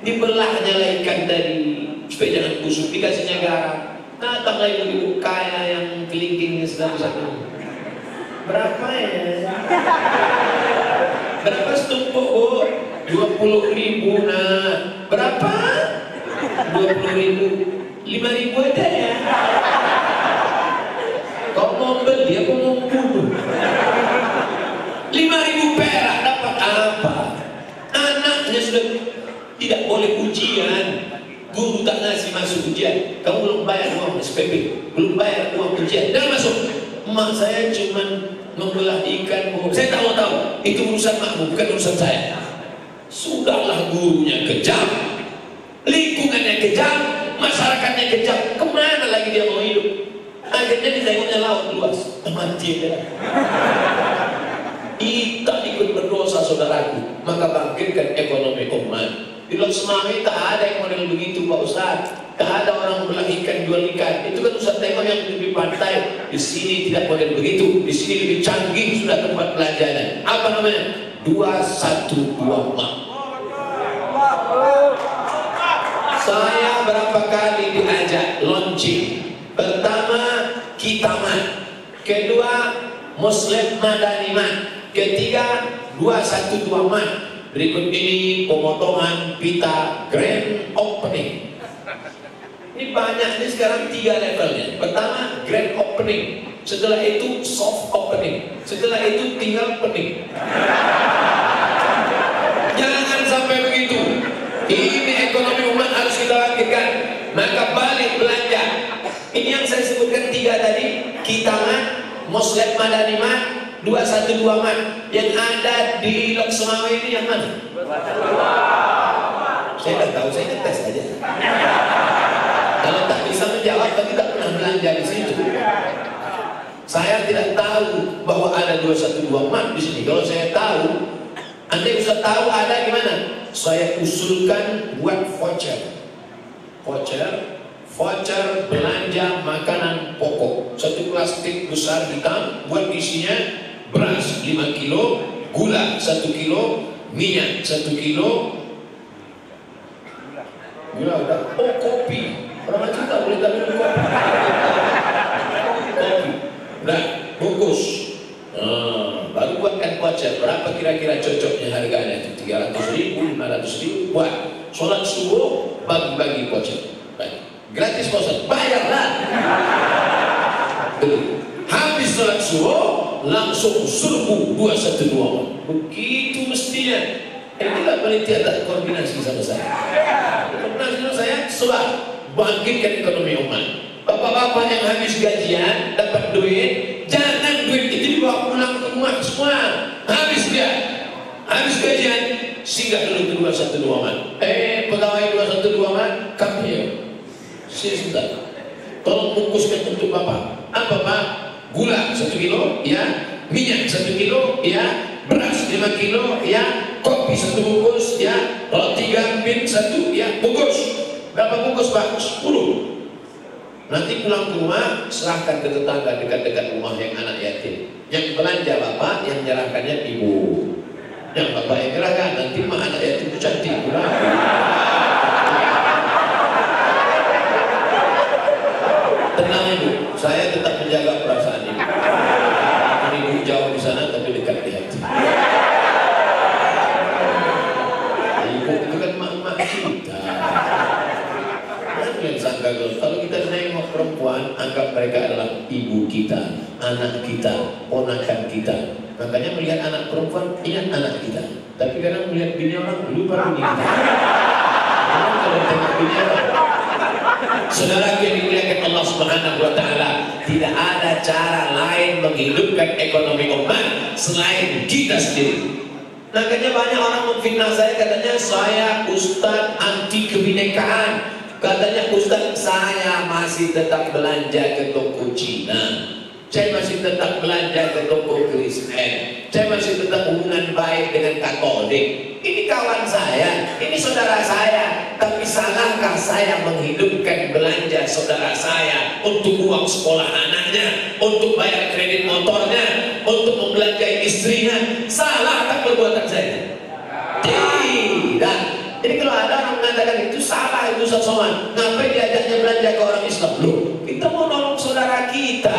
dibelahnya lah ikan tadi, supaya jangan busuk, dikasihnya garam. Datanglah ibu-ibu kaya yang kelingkingnya sedang-sedang. Berapa ya? Berapa setumpuk bu? 20.000 nah. Berapa? 20.000. 5.000 aja ya. Kau mau beli apa mau bunuh? 5.000 perak dapat apa? Anaknya sudah tidak boleh ujian. Guru tak ngasih masuk ujian. Kamu belum bayar uang SPP, belum bayar uang ujian, jangan masuk. Emak saya cuma membelah ikan, bu. Saya tak mau tahu. Itu urusan makmu, bukan urusan saya. Sudahlah, gurunya kejam, lingkungannya kejam, masyarakatnya kejam. Kemana lagi dia mau hidup? Akhirnya ditengoknya laut luas, mati dia. Kita ikut berdosa, saudaraku. Maka bangkitkan ekonomi umat. Di Laut Semawi tak ada yang model begitu, Pak Ustaz. Tak ada orang belah ikan, jual ikan. Itu kan Ustaz tengok yang lebih pantai. Di sini tidak model begitu. Di sini lebih canggih sudah tempat pelajaran. Apa namanya? 212 mak. Saya berapa kali diajak launching. Pertama, Kitaman. Kedua, Muslim Madani Man. Ketiga, 212 man. Berikut ini pemotongan pita grand opening. Ini banyak, ini sekarang 3 levelnya. Pertama, grand opening. Setelah itu soft opening. Setelah itu tinggal pening. Jangan sampai begitu. Ini ekonomi umat harus kita bangkitkan. Maka balik belanja. Ini yang saya sebutkan 3 tadi. Kitaman, Muslim Madani Man, 212 man. Yang ada di Laut Semawi ini yang mana? Saya tak tahu, saya ngetes aja. Kalau tak bisa menjawab, tapi tak pernah belanja di situ. Saya tidak tahu bahwa ada 212 man di sini. Kalau saya tahu, Anda bisa tahu ada gimana? Saya usulkan buat voucher. Voucher belanja makanan pokok. 1 plastik besar hitam buat isinya beras 5 kilo, gula 1 kilo, minyak 1 kilo. Gula udah. Oh, kopi. Orang macam tak boleh tak minum kopi. Kopi. Udah, bungkus. Baru buatkan voucher. Berapa kira-kira cocoknya harganya? 300.000, 500.000. Buat sholat subuh, bagi-bagi voucher. Gratis voucher, bayarlah. Habis sholat subuh, langsung serbu 212. Begitu mestinya. Inilah panitia tak koordinasi sama saya. Koordinasi sama saya, sebab bangkitkan ekonomi umat. Bapak-bapak yang habis gajian dapat duit, jangan duit itu dibawa pulang ke rumah semua. Habis dia, habis gajian, singgah dulu ke 212 man. Pegawai 212 man, kami ya. Sebentar, tolong bungkuskan untuk bapak. Apa pak? Gula 1 kilo, ya. Minyak 1 kilo, ya. Beras 5 kilo, ya. Kopi 1 bungkus, ya. Roti gambit 1, ya. Bungkus. Berapa bungkus pak? 10. Nanti pulang ke rumah, serahkan ke tetangga dekat-dekat rumah yang anak yatim. Yang belanja bapak, yang menyerahkannya ibu. Yang bapak yang menyerahkan, nanti mah anak yatim itu cantik. Tenang ibu, saya tetap menjaga perasaan ibu. Ibu jauh di sana tapi dekat di hati. Ibu itu kan mak-mak kita. Kalau kita nengok perempuan, anggap mereka adalah ibu kita, anak kita, ponakan kita. Makanya melihat anak perempuan, ingat anak kita. Tapi kadang melihat bini orang, lupa bini kita. Kalau tengok bini orang, saudara yang dimuliakan Allah Subhanahu wa Ta'ala, tidak ada cara lain menghidupkan ekonomi umat selain kita sendiri. Makanya banyak orang memfitnah saya, katanya saya ustaz anti kebinekaan. Katanya ustaz saya masih tetap belanja ke toko Cina. Saya masih tetap belanja ke toko Kristen. Saya masih tetap hubungan baik dengan Katolik. Ini kawan saya, ini saudara saya. Tapi salahkah saya menghidupkan belanja saudara saya untuk uang sekolah anaknya, untuk bayar kredit motornya, untuk membelanjai istrinya? Salah tak perbuatan saya? Tidak. Jadi kalau ada orang mengatakan itu salah, itu Ustaz Somad, ngapain diajaknya belanja ke orang Islam? Loh, kita mau nolong saudara kita.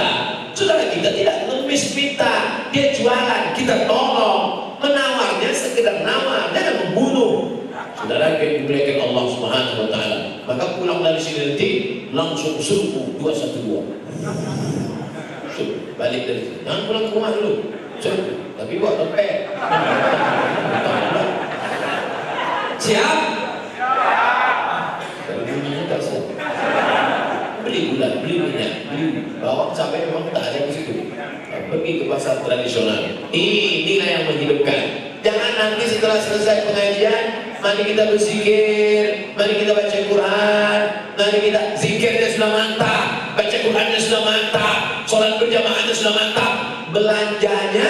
Saudara kita tidak ngemis minta, dia jualan, kita tolong. Menawarnya sekedar nawar, jangan membunuh. Saudara yang dimuliakan Allah Subhanahu wa taala, maka pulang dari sini nanti langsung serbu 212. Balik dari sini. Jangan pulang ke rumah dulu. Serbu, tapi bawa dompet. Siap? Kalau bunyinya tak siap. Beli gula, beli minyak, beli bawang sampai memang tak ada di situ. Pergi ke pasar tradisional. Inilah yang menghidupkan. Jangan nanti setelah selesai pengajian, mari kita berzikir, mari kita baca Quran, mari kita zikirnya sudah mantap, baca Qurannya sudah mantap, sholat berjamaahnya sudah mantap, belanjanya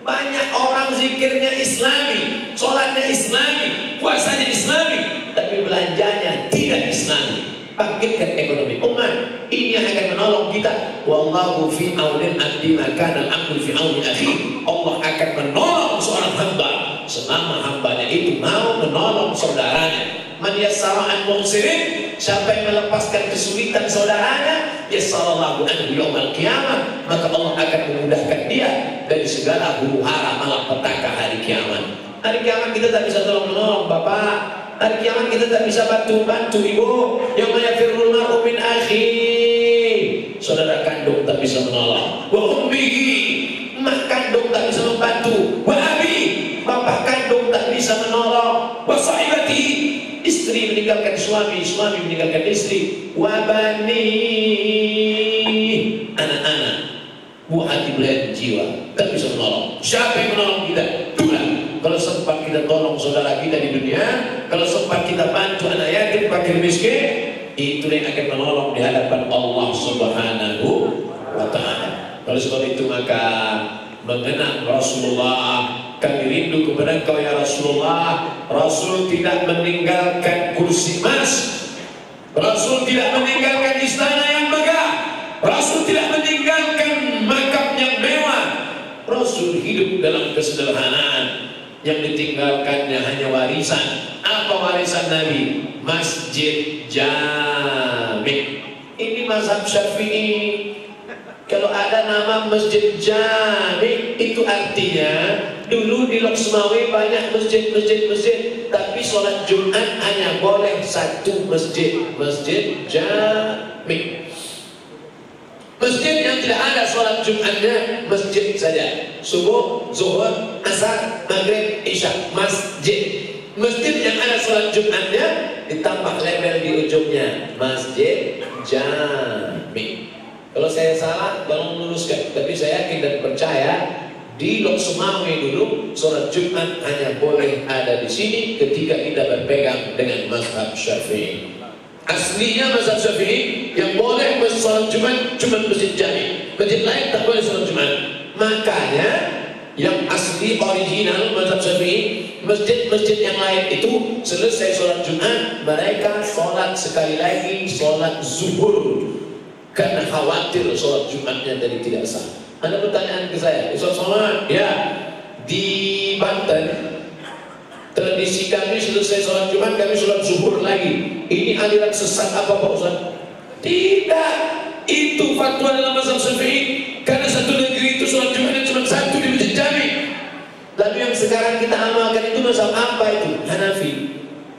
banyak orang zikirnya Islami, sholatnya Islami, puasanya Islami, tapi belanjanya tidak Islami. Bangkitkan ekonomi umat, ini yang akan menolong kita. Wallahu fi aunil abdi ma kana al-abdu fi auni akhi. Allah akan menolong seorang hamba selama hambanya itu mau menolong saudaranya. Man yassara an muhsirin, siapa yang melepaskan kesulitan saudaranya, yassarallahu anhu yaumal qiyamah, maka Allah akan memudahkan dia dari segala huru-hara malapetaka hari kiamat. Hari kiamat kita tak bisa tolong-menolong bapak. Hari kiamat kita tak bisa bantu ibu. Yauma yafirrul mar'u min akhi. Saudara kandung tak bisa menolong. Wa ummihi, mak kandung tak bisa membantu. Wa abi, bapak kandung tak bisa menolong. Wa sahibati, istri meninggalkan suami, suami meninggalkan istri. Wa bani, anak-anak, buah hati belayan jiwa, tak bisa menolong. Siapa yang menolong kita? Tuhan. Kalau sempat kita tolong saudara kita di dunia, kalau sempat kita bantu anak yatim, fakir miskin, itu yang akan menolong di hadapan Allah Subhanahu wa ta'ala. Oleh sebab itu maka mengenang Rasulullah, kami rindu kepada Engkau ya Rasulullah. Rasul tidak meninggalkan kursi emas, Rasul tidak meninggalkan istana yang megah, Rasul tidak meninggalkan makam yang mewah. Rasul hidup dalam kesederhanaan. Yang ditinggalkannya hanya warisan. Apa warisan Nabi? Masjid Jami. Ini mazhab Syafi'i. Kalau ada nama Masjid Jami, itu artinya dulu di Lok Semawe banyak masjid, tapi sholat Jumat hanya boleh satu masjid, Masjid Jami. Masjid yang tidak ada sholat Jumatnya, masjid saja. Subuh, zuhur, asar, maghrib, isya, masjid. Masjid yang ada sholat Jumatnya ditambah label di ujungnya, Masjid Jami. Kalau saya salah, tolong luruskan. Tapi saya yakin dan percaya di Lok Semawe dulu sholat Jumat hanya boleh ada di sini ketika kita berpegang dengan mazhab Syafi'i. Aslinya mazhab Syafi'i yang boleh sholat Jumat cuma Masjid Jami, masjid lain tak boleh sholat Jumat. Makanya yang asli original mazhab Syafi'i, masjid-masjid yang lain itu selesai sholat Jumat mereka sholat sekali lagi sholat zuhur karena khawatir sholat Jumatnya jadi tidak sah. Ada pertanyaan ke saya, Ustaz Somad, ya di Banten tradisi kami selesai sholat Jumat kami sholat zuhur lagi. Ini aliran sesat apa Pak Ustaz? Tidak, itu fatwa dalam mazhab Syafi'i. Karena satu negeri itu sholat Jumatnya cuma satu di Masjid Jami. Lalu yang sekarang kita amalkan itu mazhab apa itu? Hanafi.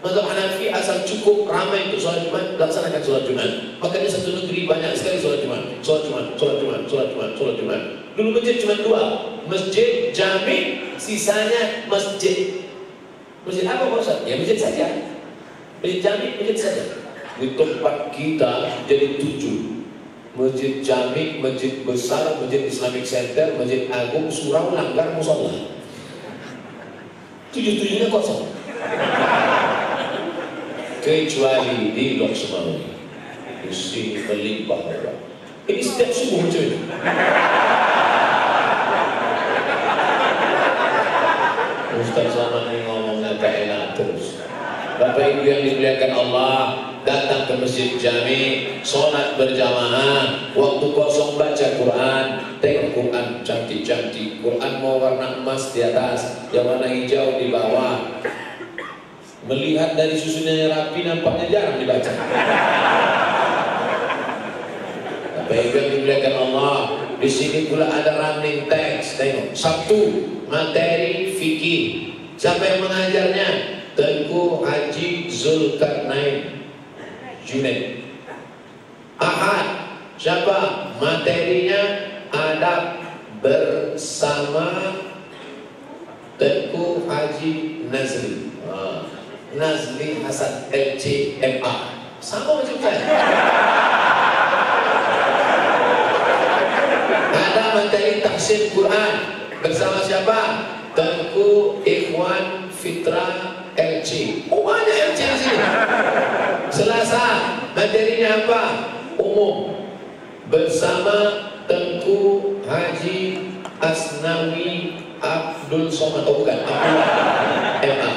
Mazhab Hanafi asal cukup ramai untuk sholat Jumat, laksanakan sholat Jumat. Makanya satu negeri banyak sekali sholat Jumat, sholat Jumat, sholat Jumat, sholat Jumat, sholat Jumat. Dulu masjid cuma dua, Masjid Jami, sisanya masjid. Masjid apa Pak Ustaz? Ya masjid saja. Masjid Jami, masjid saja. Di tempat kita jadi 7. Masjid Jami, masjid besar, masjid Islamic Center, masjid Agung, surau, langgar, musola. 7-7-nya kosong. Kecuali di Lok Semawe. Di sini melimpah orang. Ini setiap subuh muncul ini. Ustaz Somad ini ngomongnya tak enak terus. Bapak Ibu yang dimuliakan Allah, datang ke masjid jami, sholat berjamaah, waktu kosong baca Quran, tengok Quran cantik-cantik, Quran mau warna emas di atas, yang warna hijau di bawah. Melihat dari susunannya rapi, nampaknya jarang dibaca. Bapak Ibu yang dimuliakan Allah, di sini pula ada running text. Tengok, Sabtu materi fikih. Siapa yang mengajarnya? Tengku Haji Zulkarnain Junaid. Ahad, siapa? Materinya adab bersama Tengku Haji Nazri. Nazli Hasan LCMA. Sama macam saya. Ada materi tafsir Quran bersama siapa? Tengku Ikhwan Fitra LC. Oh, banyak LC di sini. Selasa materinya apa? Umum bersama Tengku Haji Asnawi Abdul Somad. Oh, bukan, Abdullah MA.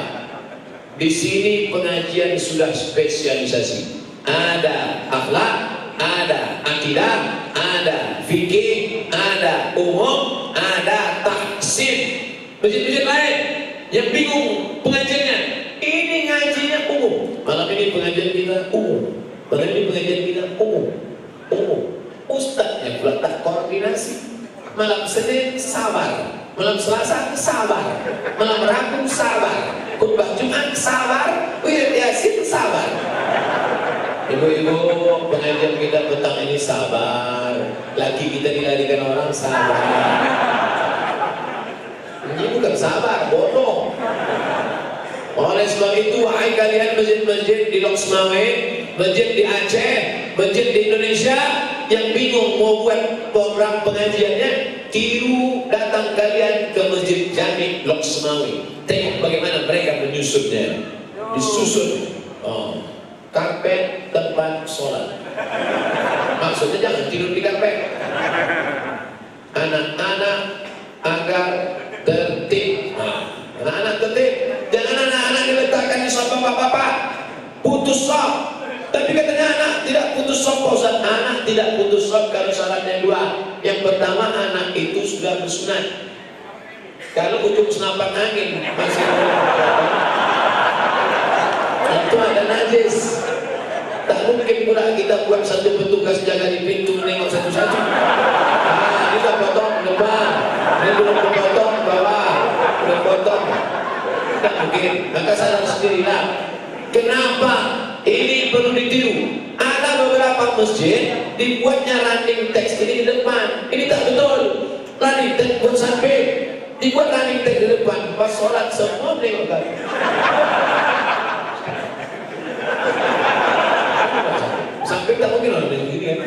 Di sini pengajian sudah spesialisasi. Ada akhlak, ada akidah, ada fikih, ada umum, ada tahsin. Masjid-masjid lain yang bingung pengajiannya, ini ngajinya umum. Malam ini pengajian kita umum. Malam ini pengajian kita umum. Ustadznya pula tak koordinasi. Malam Senin sabar, malam Selasa sabar, malam Rabu sabar, khutbah Jumat sabar, wirid Yasin sabar. Ibu-ibu, pengajian kita petang ini sabar. Laki kita dilarikan orang sabar. Ini bukan sabar, bodoh. Oleh sebab itu, wahai kalian masjid-masjid di Loksmawe, masjid di Aceh, masjid di Indonesia yang bingung mau buat program pengajiannya, tiru datang kalian ke Masjid Jami Loksmawe. Tengok bagaimana mereka menyusunnya. Disusun karpet tempat sholat. Maksudnya jangan tidur di karpet. Anak-anak agar tertib. Anak-anak tertib. Jangan anak-anak diletakkan di sofa bapak-bapak. Putus sop. Tapi katanya anak tidak putus sop, Ustaz. Anak tidak putus sop kalau syaratnya dua. Yang pertama, anak itu sudah bersunat. Kalau ujung senapan angin masih itu ada najis. Tak mungkin pula kita buat satu petugas jaga di pintu menengok satu-satu. Ini dah potong depan, ini belum potong bawah, belum potong. Tak mungkin. Maka sadar sendirilah. Kenapa ini perlu ditiru? Ada beberapa masjid dibuatnya running text ini di depan. Ini tak betul. Running text buat sampai dibuat running text di depan. Pas sholat semua menengok kali. Sampai tak mungkin orang dengan gini kan.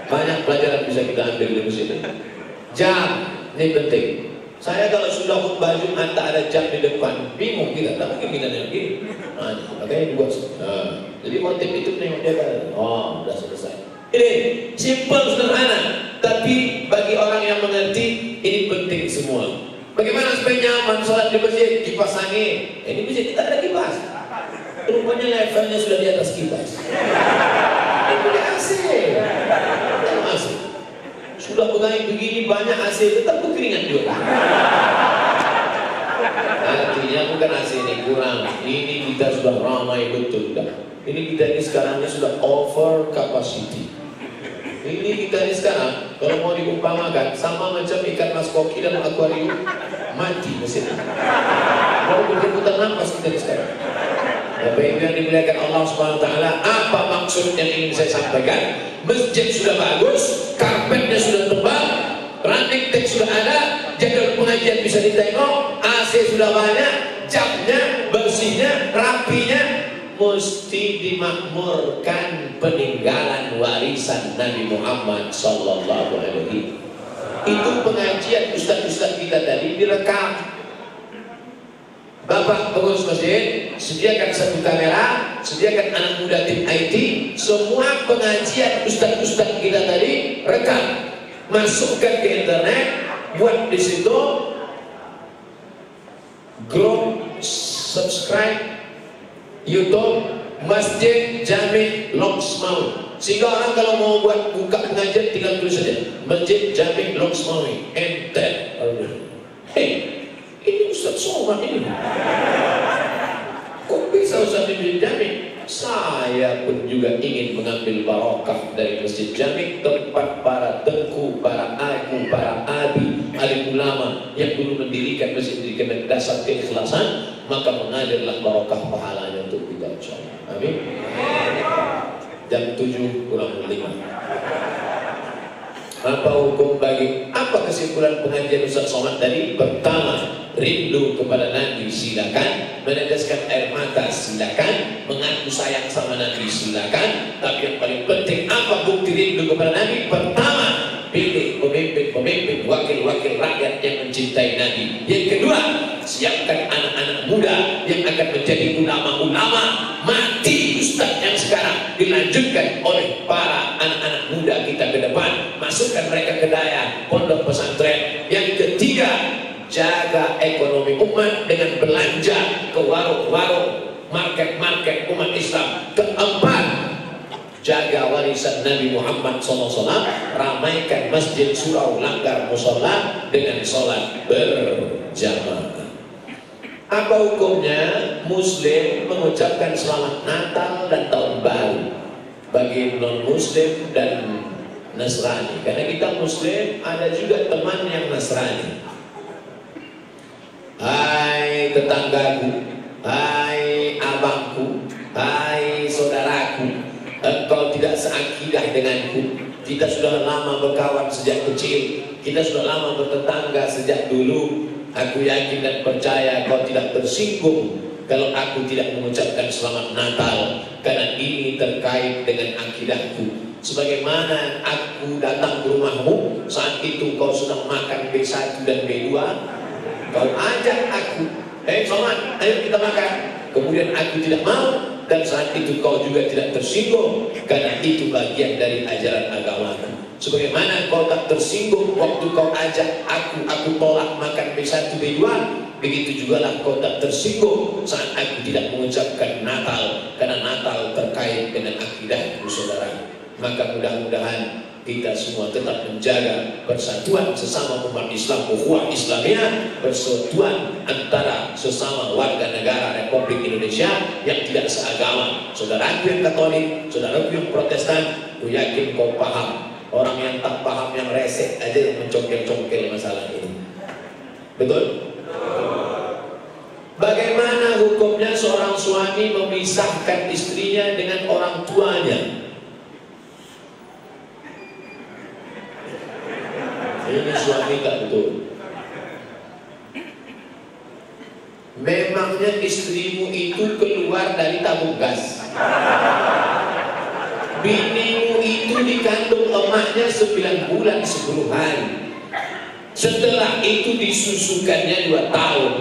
Banyak pelajaran bisa kita ambil di sini. Jam, ini penting. Saya kalau sudah khutbah Jumat tak ada jam di depan, bingung kita, tak mungkin kita yang gini. Makanya dibuat. Jadi motif itu tengok dia kan. Oh, sudah selesai. Ini simple, sederhana, tapi bagi orang yang mengerti ini penting semua. Bagaimana supaya nyaman sholat di masjid? Kipas angin. Ini masjid kita ada kipas. Rupanya levelnya sudah di atas kipas. Ini AC. AC. Sudah pegang begini banyak AC, tetap kekeringan juga. Artinya bukan AC ini kurang. Ini kita sudah ramai betul dah. Ini kita ini sekarang ini sudah over capacity. Ini kita ini sekarang kalau mau diumpamakan sama macam ikan mas koki dalam akuarium, mati mesinnya. Mau berputar nafas kita ini sekarang. Bapak Ibu yang dimuliakan Allah Subhanahu wa taala, apa maksud yang ingin saya sampaikan? Masjid sudah bagus, karpetnya sudah tebal, running text sudah ada, jadwal pengajian bisa ditengok, AC sudah banyak, jamnya, bersihnya, rapinya, mesti dimakmurkan peninggalan warisan Nabi Muhammad sallallahu alaihi. Itu pengajian ustaz-ustaz kita tadi direkam. Bapak pengurus masjid, sediakan satu kamera, sediakan anak muda tim IT, semua pengajian ustaz-ustaz kita tadi rekam, masukkan ke internet, buat di situ grup, subscribe YouTube Masjid Jami Loksmawi, sehingga orang kalau mau buat buka pengajian tinggal tulis saja Masjid Jami Loksmawi, enter. Ini Ustaz Somad ini. Kok bisa Ustaz Masjid Jami? Saya pun juga ingin mengambil barokah dari Masjid Jami, tempat para tengku, para agu, para abi, alim ulama yang dulu mendirikan masjid dengan dasar keikhlasan, maka mengalirlah barokah pahalanya untuk kita insyaallah. Amin. Jam 7 kurang 5. Apa hukum bagi, apa kesimpulan pengajian Ustaz Somad tadi? Pertama, rindu kepada Nabi silakan, meneteskan air mata silakan, mengaku sayang sama Nabi silakan, tapi yang paling penting apa bukti rindu kepada Nabi? Pertama, pilih pemimpin-pemimpin, wakil-wakil rakyat yang mencintai Nabi. Yang kedua, siapkan anak-anak muda yang akan menjadi ulama-ulama. Mati ustaz yang sekarang, dilanjutkan oleh para anak-anak muda kita ke depan, masukkan mereka ke daya pondok pesantren. Yang ketiga, jaga ekonomi umat dengan belanja ke warung-warung, market-market umat Islam. Keempat, jaga warisan Nabi Muhammad SAW, ramaikan masjid, surau, langgar, musola dengan sholat berjamaah. Apa hukumnya Muslim mengucapkan selamat Natal dan Tahun Baru bagi non-Muslim dan Nasrani? Karena kita Muslim, ada juga teman yang Nasrani. Hai tetanggaku, hai abangku, hai saudaraku, engkau tidak seakidah denganku. Kita sudah lama berkawan sejak kecil, kita sudah lama bertetangga sejak dulu. Aku yakin dan percaya kau tidak tersinggung kalau aku tidak mengucapkan selamat Natal, karena ini terkait dengan akidahku. Sebagaimana aku datang ke rumahmu, saat itu kau sedang makan B1 dan B2, kau ajak aku, Somad, ayo kita makan. Kemudian aku tidak mau, dan saat itu kau juga tidak tersinggung, karena itu bagian dari ajaran agamaku. Sebagaimana kau tak tersinggung waktu kau ajak aku tolak makan B1 B2, begitu juga lah kau tak tersinggung saat aku tidak mengucapkan Natal, karena Natal terkait dengan akidahku saudara. Maka mudah-mudahan kita semua tetap menjaga persatuan sesama umat Islam, ukhuwah Islamiyah, persatuan antara sesama warga negara Republik Indonesia yang tidak seagama. Saudaraku yang Katolik, saudaraku yang Protestan, aku yakin kau paham. Orang yang tak paham, yang resek aja yang mencongkel-congkel masalah ini. Betul? Bagaimana hukumnya seorang suami memisahkan istrinya dengan orang tuanya? Ini suami tak betul. Memangnya istrimu itu keluar dari tabung gas? Binimu itu dikandung emaknya 9 bulan 10 hari. Setelah itu disusukannya 2 tahun.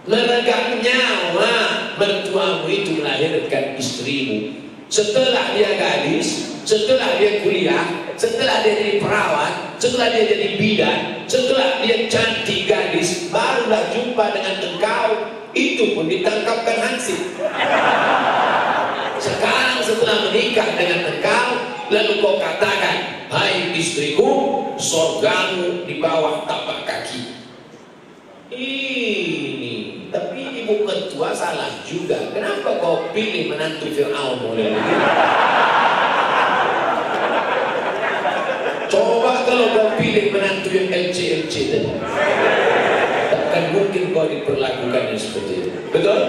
Meregang nyawa mertuamu itu melahirkan istrimu. Setelah dia gadis, setelah dia kuliah, setelah dia jadi perawat, setelah dia jadi bidan, setelah dia cantik gadis, barulah jumpa dengan engkau. Itu pun ditangkapkan hansip. Sekarang setelah menikah dengan engkau, lalu kau katakan, hai istriku, surgamu di bawah tapak kaki. Ini, tapi ibu mertua salah juga. Kenapa kau pilih menantu Fir'aun model ini? Coba kalau kau pilih menantu yang LC tadi, takkan mungkin kau diperlakukannya seperti itu. Betul?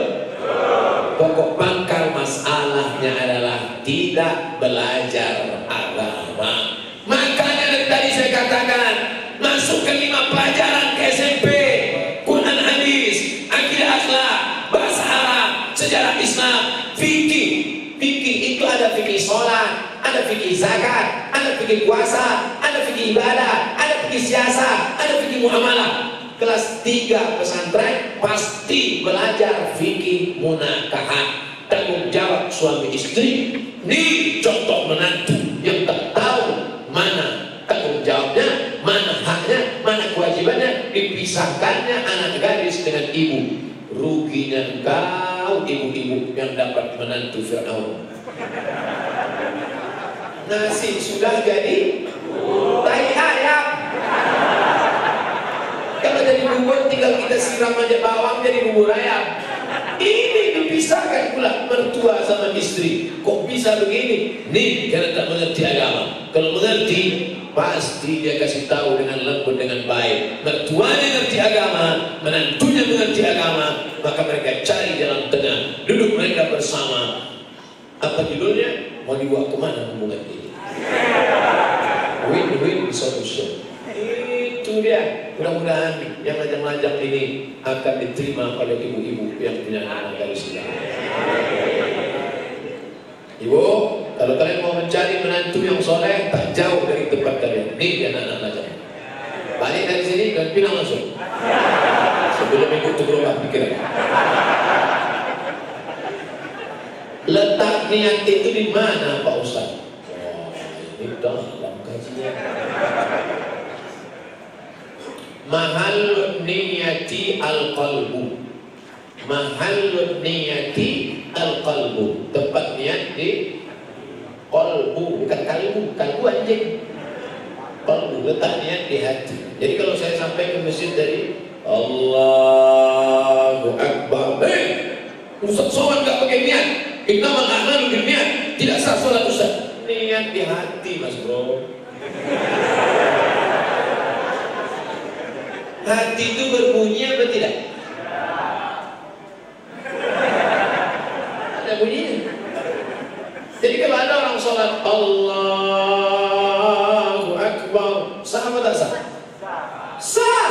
Pokok pangkal masalahnya adalah tidak belajar agama. Makanya dari tadi saya katakan, masukkan 5 pelajaran ke SMP: Quran, hadis, akidah, akhlak, bahasa Arab, sejarah Islam, fikih. Fikih itu ada fikih sholat, ada fikih zakat, ada fikih puasa, ada fikih ibadah, ada fikih siasat, ada fikih muamalah. kelas 3 pesantren pasti belajar fikih munakahat. Tanggung jawab suami istri. Nih contoh menantu yang tak tahu mana tanggung jawabnya, mana haknya, mana kewajibannya, dipisahkannya anak gadis dengan ibu. Ruginya kau ibu-ibu yang dapat menantu Fir'aun. Nasi sudah jadi tai ayam. Kalau jadi bubur tinggal kita siram aja bawang jadi bubur ayam. Ini dipisahkan pula mertua sama istri. Kok bisa begini? Nih karena tak mengerti agama. Kalau mengerti pasti dia kasih tahu dengan lembut, dengan baik. Mertuanya mengerti agama, menantunya mengerti agama, maka mereka cari jalan tengah. Duduk mereka bersama. Apa judulnya? Mau dibawa kemana hubungan ini? Win-win solution. Itu dia. Mudah-mudahan yang lajang-lajang ini akan diterima oleh ibu-ibu yang punya anak dari sini. Ibu, kalau kalian mau mencari menantu yang soleh, tak jauh dari tempat kalian. Ini dia anak-anak lajang. Balik dari sini dan pindah langsung. Sebelum ikut berubah pikiran. Letak niat itu di mana, Pak Ustaz? Oh, ini dalam kajian. Mahal niyati al-qalbu. Mahal niyati al-qalbu. Tempat niat di qalbu, bukan kalbu. Kalbu anjing. Qalbu, letak niat di hati. Jadi kalau saya sampai ke masjid dari Allahu Akbar, Ustaz soal nggak pakai niat. Kita mengamal niat, tidak sah sholat Ustaz. Niat di hati, Mas Bro. Hati itu berbunyi apa tidak? Ada bunyinya. Jadi kalau ada orang sholat Allahu Akbar, sah apa tak sah? Sah.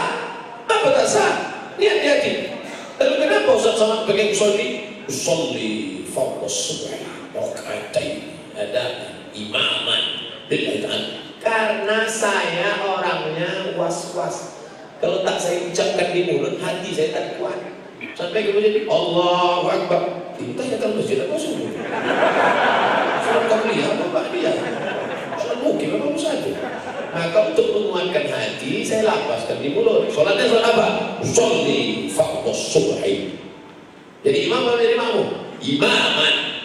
Apa tak sah? Niat di hati. Lalu kenapa Ustaz sama pakai usolli fardhu subh rakaatain ada imaman billahi. Karena saya orangnya was-was. Kalau tak saya ucapkan di mulut, hati saya tak kuat. Sampai kemudian Allahu Akbar. Kita ya kalau masjid apa subuh? Surat Qabliyah apa Ba'diyah? Surat mungkin apa saja. Maka untuk menguatkan hati, saya lapaskan di mulut. Sholatnya sholat apa? Sholli fardhu subhi. Jadi imam apa jadi makmum? Imaman.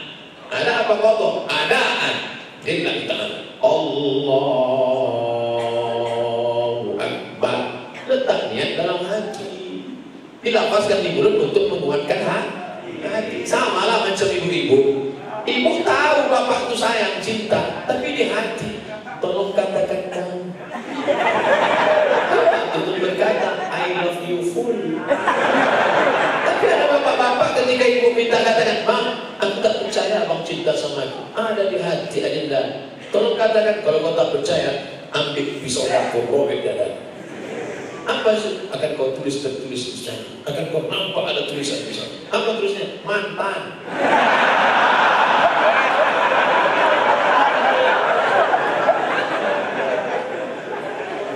Ada apa qadha? Adaan. Lillahi ta'ala. Allahu Akbar. Letak niat dalam hati, dilapaskan di mulut untuk menguatkan hati. Sama lah macam ibu-ibu. Ibu tahu bapak itu sayang, cinta, tapi di hati tolong katakan kamu. Itu berkata I love you full. Tapi ada bapak-bapak ketika ibu minta katakan, Bang, aku tak percaya abang cinta sama aku. Ada di hati, adinda. Tolong katakan, kalau kau tak percaya, ambil pisau dapur, robek dada. Apa sih? Akan kau tulis tertulis di sana. Akan kau nampak ada tulisan di sana. Apa tulisnya? Mantan.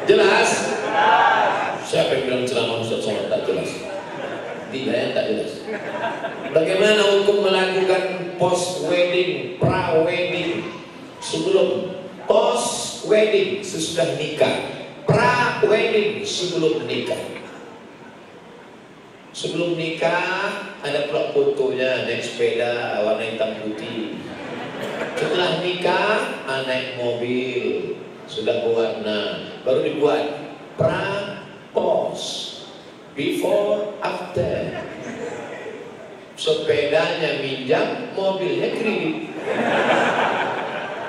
Jelas? Siapa yang bilang ceramah Ustaz Somad tak jelas? Dia yang tak jelas. Bagaimana hukum melakukan post wedding, pra wedding? Sebelum post wedding, sesudah nikah. Pra wedding, sebelum nikah. Sebelum nikah ada pula fotonya naik sepeda warna hitam putih. Setelah nikah naik mobil sudah berwarna, baru dibuat pra post, before after. Sepedanya minjam, mobilnya kredit.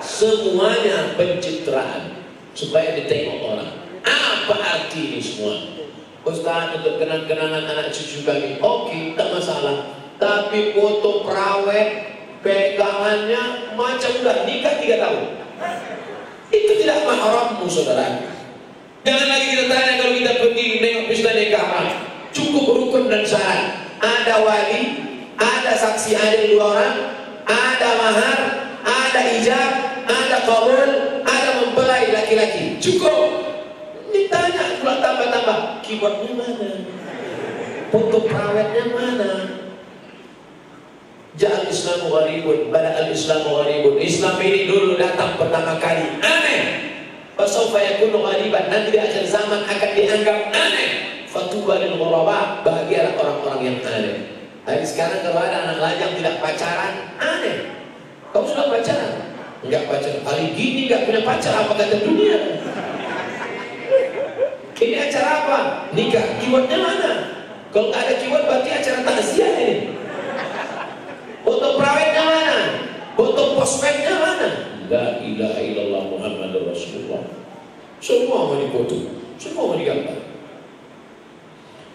Semuanya pencitraan supaya ditengok orang. Apa arti ini semua? Ustaz, untuk kenang-kenangan anak cucu kami, oke, tak masalah. Tapi foto prawet, pegangannya macam udah nikah 3 tahun. Itu tidak mahrammu, saudara. Jangan lagi kita tanya kalau kita pergi nengok pesta nikahan. Cukup rukun dan syarat. Ada wali, ada saksi adil 2 orang, ada mahar, ada ijab, ada qabul, ada mempelai laki-laki. Cukup. Ditanya pula tambah tambah-tambah. Keyboardnya mana? Foto perawatnya mana? Ja'al Islamu gharibun, bada'al Islamu gharibun. Islam ini dulu datang pertama kali aneh. Fasawfa yakunu ghariban, nanti di akhir zaman akan dianggap aneh. Fatuba lil ghuraba, bahagialah orang-orang yang aneh. Tapi sekarang kalau ada anak lajang tidak pacaran, aneh. Kamu sudah pacaran? Enggak pacaran. Kali gini enggak punya pacar, apa kata dunia? Ini acara apa? Nikah. Keywordnya mana? Kalau nggak ada keyword berarti acara takziah ini. Foto perawatnya mana? Foto posmednya mana? La ilaha illallah Muhammadur Rasulullah. Semua mau dipoto, semua mau digambar.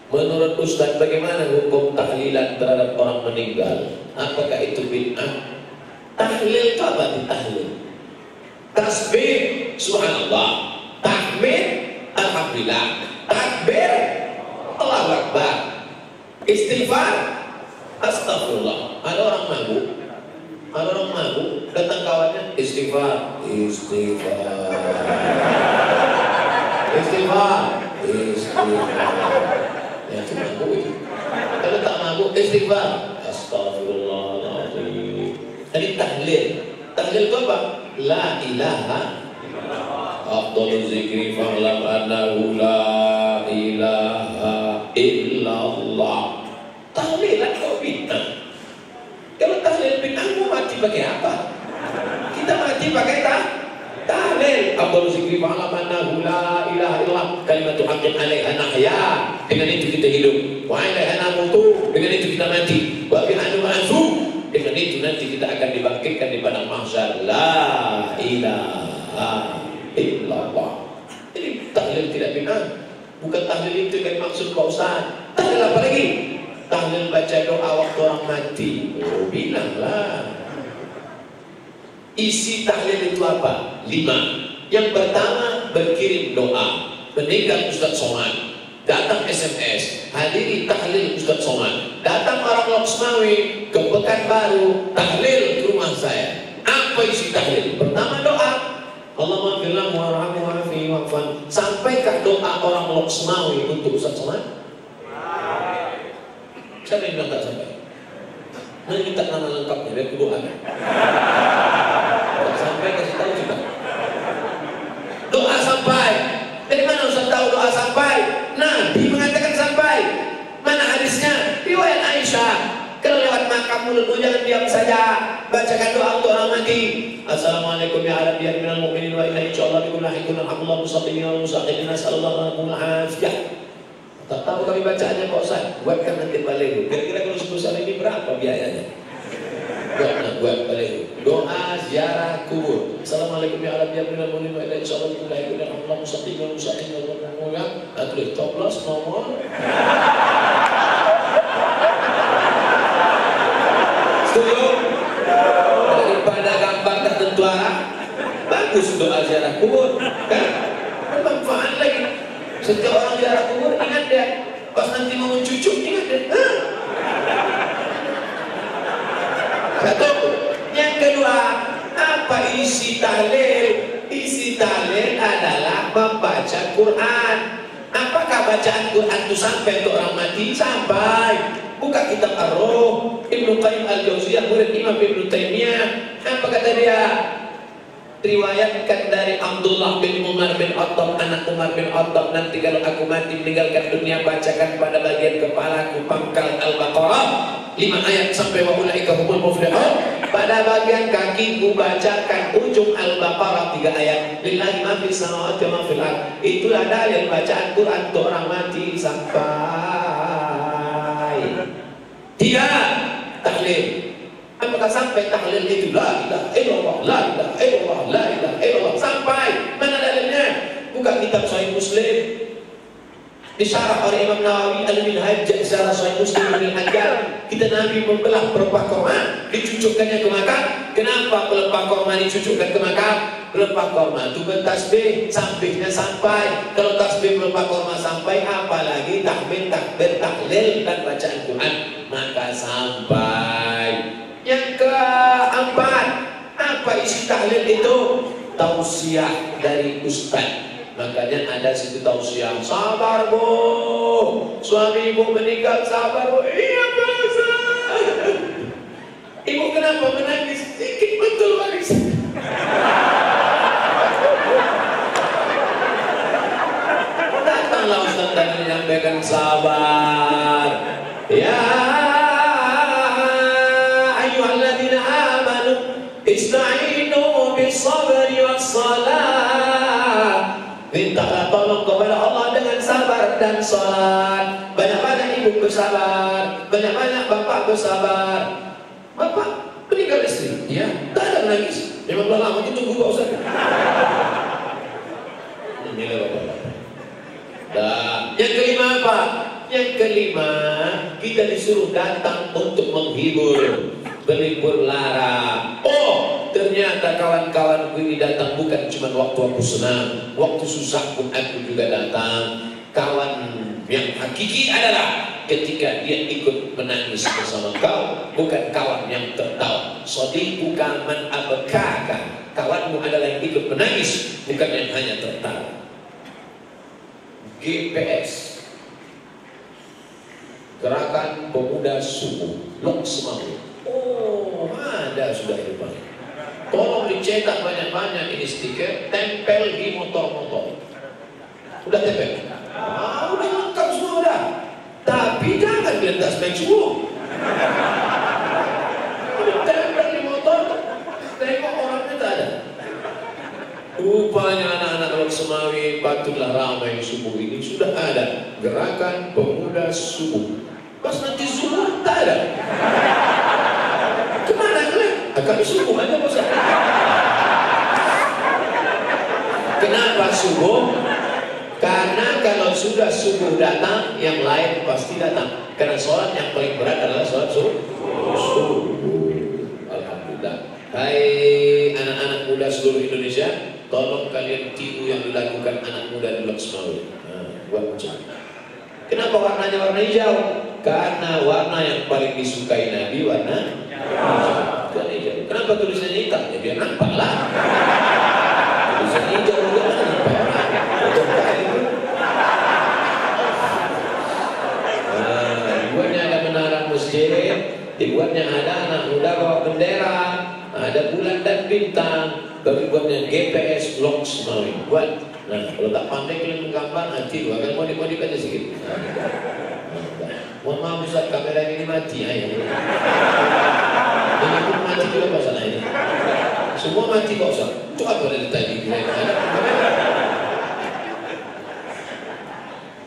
Menurut Ustaz, bagaimana hukum tahlilan terhadap orang meninggal? Apakah itu bid'ah? Tahlil itu apa? Tahlil. Tasbih, subhanallah. Tahmid, alhamdulillah. Takbir, Allahu Akbar. Istighfar, astagfirullah. Ada orang mabuk, ada orang mabuk, datang kawannya, istighfar, istighfar, istighfar, istighfar. Ya itu mabuk itu. Kalau tak mabuk, istighfar, astagfirullahaladzim. Jadi tahlil. Tahlil itu apa? La ilaha afdalul zikri fa'lam annahu la ilaha illallah. Tahlilan kau bid'ah. Kalau tahlil bid'ah mau mati pakai apa? Kita mati pakai tahlil. Afdalul zikri fa'lam annahu la ilaha illallah. Kalimatu haqqin 'alaiha nahya. Dengan itu kita hidup. Wa 'alaiha namutu. Dengan itu kita mati. Wa bi'anu ma'fu. Dengan itu nanti kita akan dibangkitkan di padang mahsyar. La ilaha illallah. Jadi tahlil tidak bid'ah. Bukan tahlil itu yang maksud Pak Ustaz. Tahlil apa lagi? Tahlil baca doa waktu orang mati. Oh, bilanglah. Isi tahlil itu apa? 5. Yang pertama, berkirim doa. Meninggal Ustaz Somad. Datang SMS, hadiri tahlil Ustaz Somad. Datang orang Loksmawi ke Pekanbaru, tahlil ke rumah saya. Apa isi tahlil? Pertama doa, Allahumma firlahu warhamhu wa'afihi wa'fan. Sampaikah doa orang Loksmawi untuk Ustaz Somad? Siapa yang bilang tak sampai? Mana minta nama lengkapnya, biar aku doa. Tak sampai, kasih tahu juga. Doa sampai. Dari mana Ustaz tahu doa sampai? Nabi mengatakan sampai. Mana hadisnya? Riwayat Aisyah. Kalau lewat makam mulutmu jangan diam saja. Bacakan doa untuk orang mati. Assalamualaikum ya Arabiyan minal mu'minin wa inna insyaallah bikum lahiqun alhamdulillah musaqimin wal musaqimin sallallahu alaihi wa. Tak tahu kami bacaannya Pak Ustaz. Buatkan nanti balik. Kira-kira kalau sebesar ini berapa biayanya? Buat balik. Doa ziarah kubur. Assalamualaikum ya Arabiyan minal mu'minin wa inna insyaallah bikum lahiqun alhamdulillah musaqimin wal musaqimin sallallahu alaihi wa. Tulis coblos nomor. Setuju? Daripada gambar tertentu arah, bagus doa ziarah kubur, kan? Bermanfaat lagi. Setiap orang ziarah kubur ingat dia, pas nanti mau mencucuk ingat dia. Satu. Yang kedua, apa isi tahlil? Isi tahlil adalah membaca Quran. Apakah bacaan Quran itu sampai untuk orang mati? Sampai. Buka kitab Ar-Ruh, Ibnu Qayyim Al-Jauziyah, murid Imam Ibnu Taimiyah. Apa kata dia? Riwayatkan dari Abdullah bin Umar bin Khattab, anak Umar bin Khattab, nanti kalau aku mati meninggalkan dunia, bacakan pada bagian kepalaku pangkal Al-Baqarah 5 ayat sampai wa ulaika humul muflihun. Pada bagian kakiku bacakan ujung Al-Baqarah 3 ayat. Lillahi ma fis samawati wa ma fil ardh. Itulah dalil bacaan Quran untuk orang mati sampai. 3. Tahlil. Apakah sampai tahlil itu la ilaha illallah, la ilaha illallah, la ilaha illallah sampai? Mana dalilnya? Buka kitab Sahih Muslim. Disyarah oleh Imam Nawawi Al-Minhaj syarah Sahih Muslim bin Hajar. Kita Nabi membelah pelepah korma, dicucukkannya ke makam. Kenapa pelepah korma dicucukkan ke makam? Pelepah korma itu bertasbih, sampingnya sampai. Kalau tasbih pelepah korma sampai, apalagi tahmid, takbir, tahlil dan bacaan Quran, maka sampai. Yang keempat, apa isi tahlil itu? Tausiah dari ustaz. Makanya ada situ tausiah, sabar bu, suami ibu meninggal, sabar bu. Iya Pak. Ibu kenapa menangis? Sedikit betul Waris. Datanglah Ustaz dan menyampaikan sabar. Ya ayyuhalladzina amanu ista'inu bis-sabri was-salah. Mintalah tolong kepada Allah dengan sabar dan salat. Banyak-banyak ibu bersabar, banyak-banyak bapak bersabar. Bapak meninggal istri, ya, tak ada menangis. Memang lama itu tunggu Pak Ustaz. Inilah bapak-bapak. Dan yang kelima apa? Yang kelima, kita disuruh datang untuk menghibur, berlibur lara. Oh, ternyata kawan-kawanku ini datang bukan cuma waktu aku senang, waktu susah pun aku juga datang. Kawan yang hakiki adalah ketika dia ikut menangis bersama kau, bukan kawan yang tertawa. Sadiquka man abkaka. Kawanmu adalah yang ikut menangis, bukan yang hanya tertawa. GPS, Gerakan Pemuda Subuh, Lok Semawi. Oh, ada sudah hebat. Tolong dicetak banyak-banyak ini stiker, tempel di motor-motor. Udah tempel? Ah, udah lengkap semua udah. Tapi jangan dilentas main subuh. Tempel di motor, tengok orangnya tak ada. Rupanya anak-anak Lok Semawi patutlah ramai subuh ini. Sudah ada Gerakan Pemuda Subuh. Pas nanti subuh tak ada. Kemana kalian? Kami subuh aja Pak. Kenapa subuh? Karena kalau sudah subuh datang, yang lain pasti datang. Karena sholat yang paling berat adalah sholat subuh. Alhamdulillah. Hai anak-anak muda seluruh Indonesia, tolong kalian tiru yang dilakukan anak muda di Lok Semawi. Buat macam. Kenapa warnanya warna hijau? Karena warna yang paling disukai Nabi warna hijau. Kenapa tulisannya hitam? Ya biar nampak lah. Tulisan hijau juga nampak. Dibuatnya ada menara masjid, dibuatnya ada anak muda bawa bendera, ada bulan dan bintang, bagi buatnya GPS Lok Semawi. Buat. Nah, kalau tak pandai kalian menggambar nanti gua akan modif-modif aja sedikit. Mohon maaf Ustaz, kamera ini mati aja. Ini pun mati juga masalah ini. Semua mati kok Ustaz. Coba dari tadi.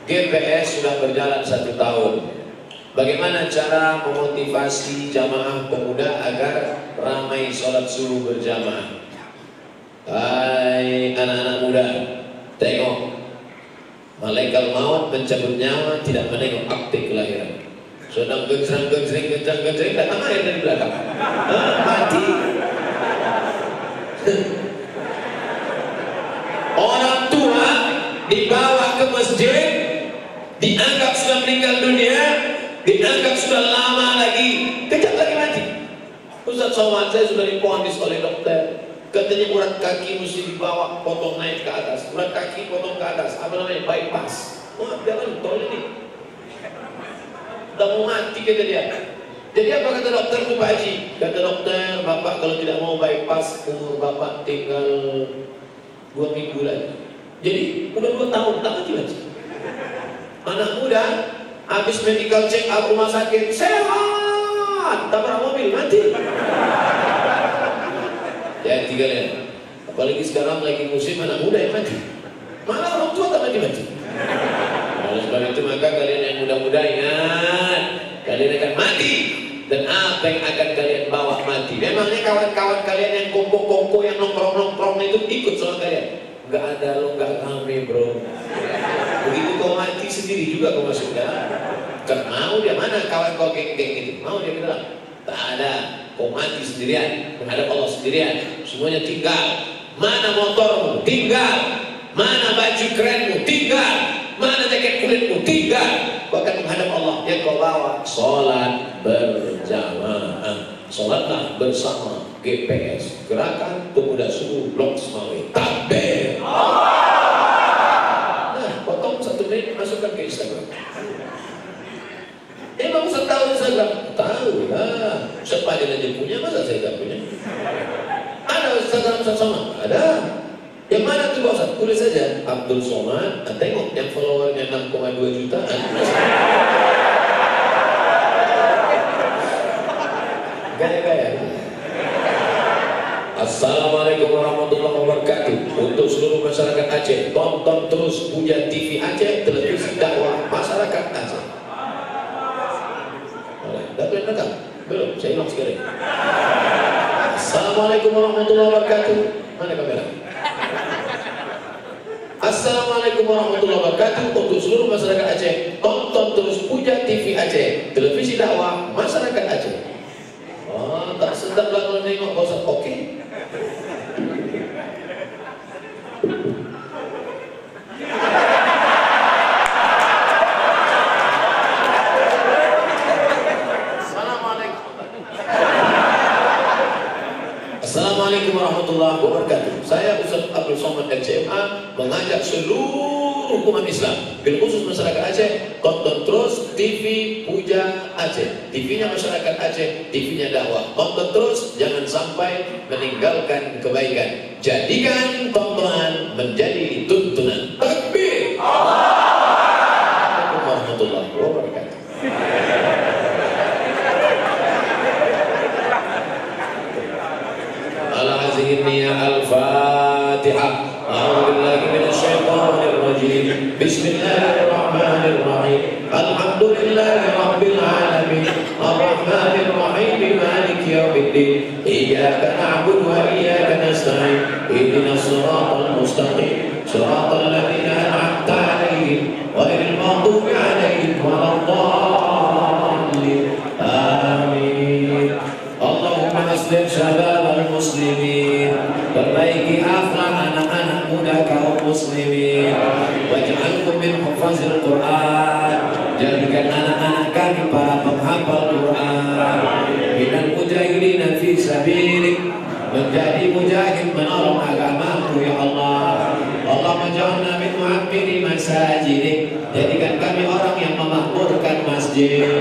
GPS sudah berjalan 1 tahun. Bagaimana cara memotivasi jamaah pemuda agar ramai sholat subuh berjamaah? Hai anak-anak muda, tengok, malaikat maut mencabut nyawa tidak menengok akte kelahiran. Sedang gencrang-gencring, datang air dari belakang. Mati. Orang tua dibawa ke masjid, dianggap sudah meninggal dunia, dianggap sudah lama lagi, kejap lagi mati. Ustaz Somad, saya sudah diponis oleh dokter. Katanya urat kaki mesti dibawa, potong naik ke atas. Urat kaki potong ke atas. Apa namanya? Bypass. Wah, jangan tol ini. Udah mau mati kata dia. Jadi apa kata dokter itu Pak Haji? Kata dokter, Bapak kalau tidak mau bypass, umur Bapak tinggal 2 minggu lagi. Jadi udah 2 tahun, tak mati lagi. Anak muda, habis medical check up rumah sakit, sehat, tabrak mobil, mati. Ya, 3 lihat. Apalagi sekarang lagi musim anak muda yang mati. Malah orang tua tak mati-mati. Oleh sebab itu maka kalian yang muda-muda ingat, kalian akan mati. Dan apa yang akan kalian bawa mati? Memangnya kawan-kawan kalian yang kongko-kongko yang nongkrong-nongkrong itu ikut sama kalian? Enggak ada, lo enggak rame bro. Begitu kau mati sendiri juga kau masuk dalam. Kan mau dia mana kawan kau geng-geng itu? Mau dia bilang? Tak ada. Kau mati sendirian, menghadap Allah sendirian, semuanya tinggal. Mana motormu? Tinggal. Mana baju kerenmu? Tinggal. Mana jaket kulitmu? Tinggal. Bahkan menghadap Allah yang kau bawa sholat berjamaah. Sholatlah bersama GPS Gerakan Pemuda Subuh Lok Semawi. Takbir. Yang mana tuh Pak Ustaz? Tulis saja Abdul Somad. Tengok yang followernya 6,2 jutaan. Gaya-gaya. Assalamualaikum warahmatullahi wabarakatuh. Untuk seluruh masyarakat Aceh, tonton terus Puja TV Aceh, televisi dakwah masyarakat Aceh. Dah boleh rekam? Belum, saya ulang sekali. Assalamualaikum warahmatullahi wabarakatuh. Mana kamera? Assalamualaikum warahmatullahi wabarakatuh. Untuk seluruh masyarakat Aceh, tonton terus Puja TV Aceh, televisi dakwah masyarakat Aceh. Oh, tak sedap lah kalau nengok Pak Ustaz. Oke. Assalamualaikum warahmatullahi wabarakatuh. Saya Ustaz Abdul Somad LCMA mengajak seluruh umat Islam, bil khusus masyarakat Aceh, tonton terus TV Puja Aceh, TV-nya masyarakat Aceh, TV-nya dakwah. Tonton terus, jangan sampai meninggalkan kebaikan. Jadikan tontonan menjadi tuntunan. Takbir. Assalamualaikum warahmatullahi wabarakatuh. Al-Fatihah. A'udzubillahi minasyaitonir rajim. Bismillahirrahmanirrahim. Alhamdulillahi rabbil alamin. Arrahmanir rahim. Maliki yaumiddin. Iyyaka na'budu wa iyyaka nasta'in. Ihdinas siratal mustaqim. Siratal ladzina an'amta 'alaihim ghairil maghdubi 'alaihim waladdallin. Amin. Allahumma aslih syababal muslimin, perbaiki akhlak anak-anak muda kaum muslimin, waj'alhum min hufazil Quran, jadikan anak-anak kami para penghafal Quran, minal mujahidin fi sabilik, menjadi mujahid menolong agamamu ya Allah. Allah menjauhna min mu'ammiri masajidik, jadikan kami orang yang memakmurkan masjid.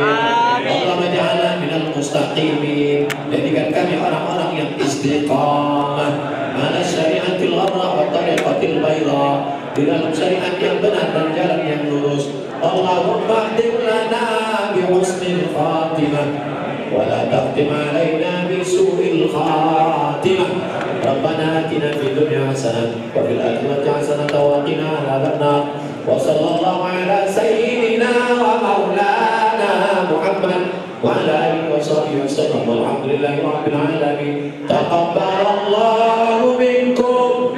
Allah menjauhna minal mustaqimin, jadikan kami orang-orang yang istiqamah ala syariatil gharra wa tariqatil bayda, di dalam syariat yang benar dan jalan yang lurus. Allahumma hdim lana bi husnil khatimah wa la taqdim alaina bi su'il khatimah. Rabbana atina fid dunya hasanah wa fil akhirati hasanah wa qina adzabannar. Wa sallallahu ala sayyidina wa maulana Muhammad wa ala alihi wa sahbihi wasallam. Walhamdulillahi rabbil alamin. Taqabbalallahu minkum.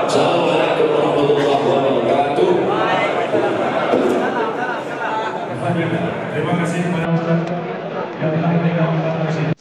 Assalamualaikum warahmatullahi wabarakatuh. Terima kasih kepada Ustaz yang telah memberikan informasi.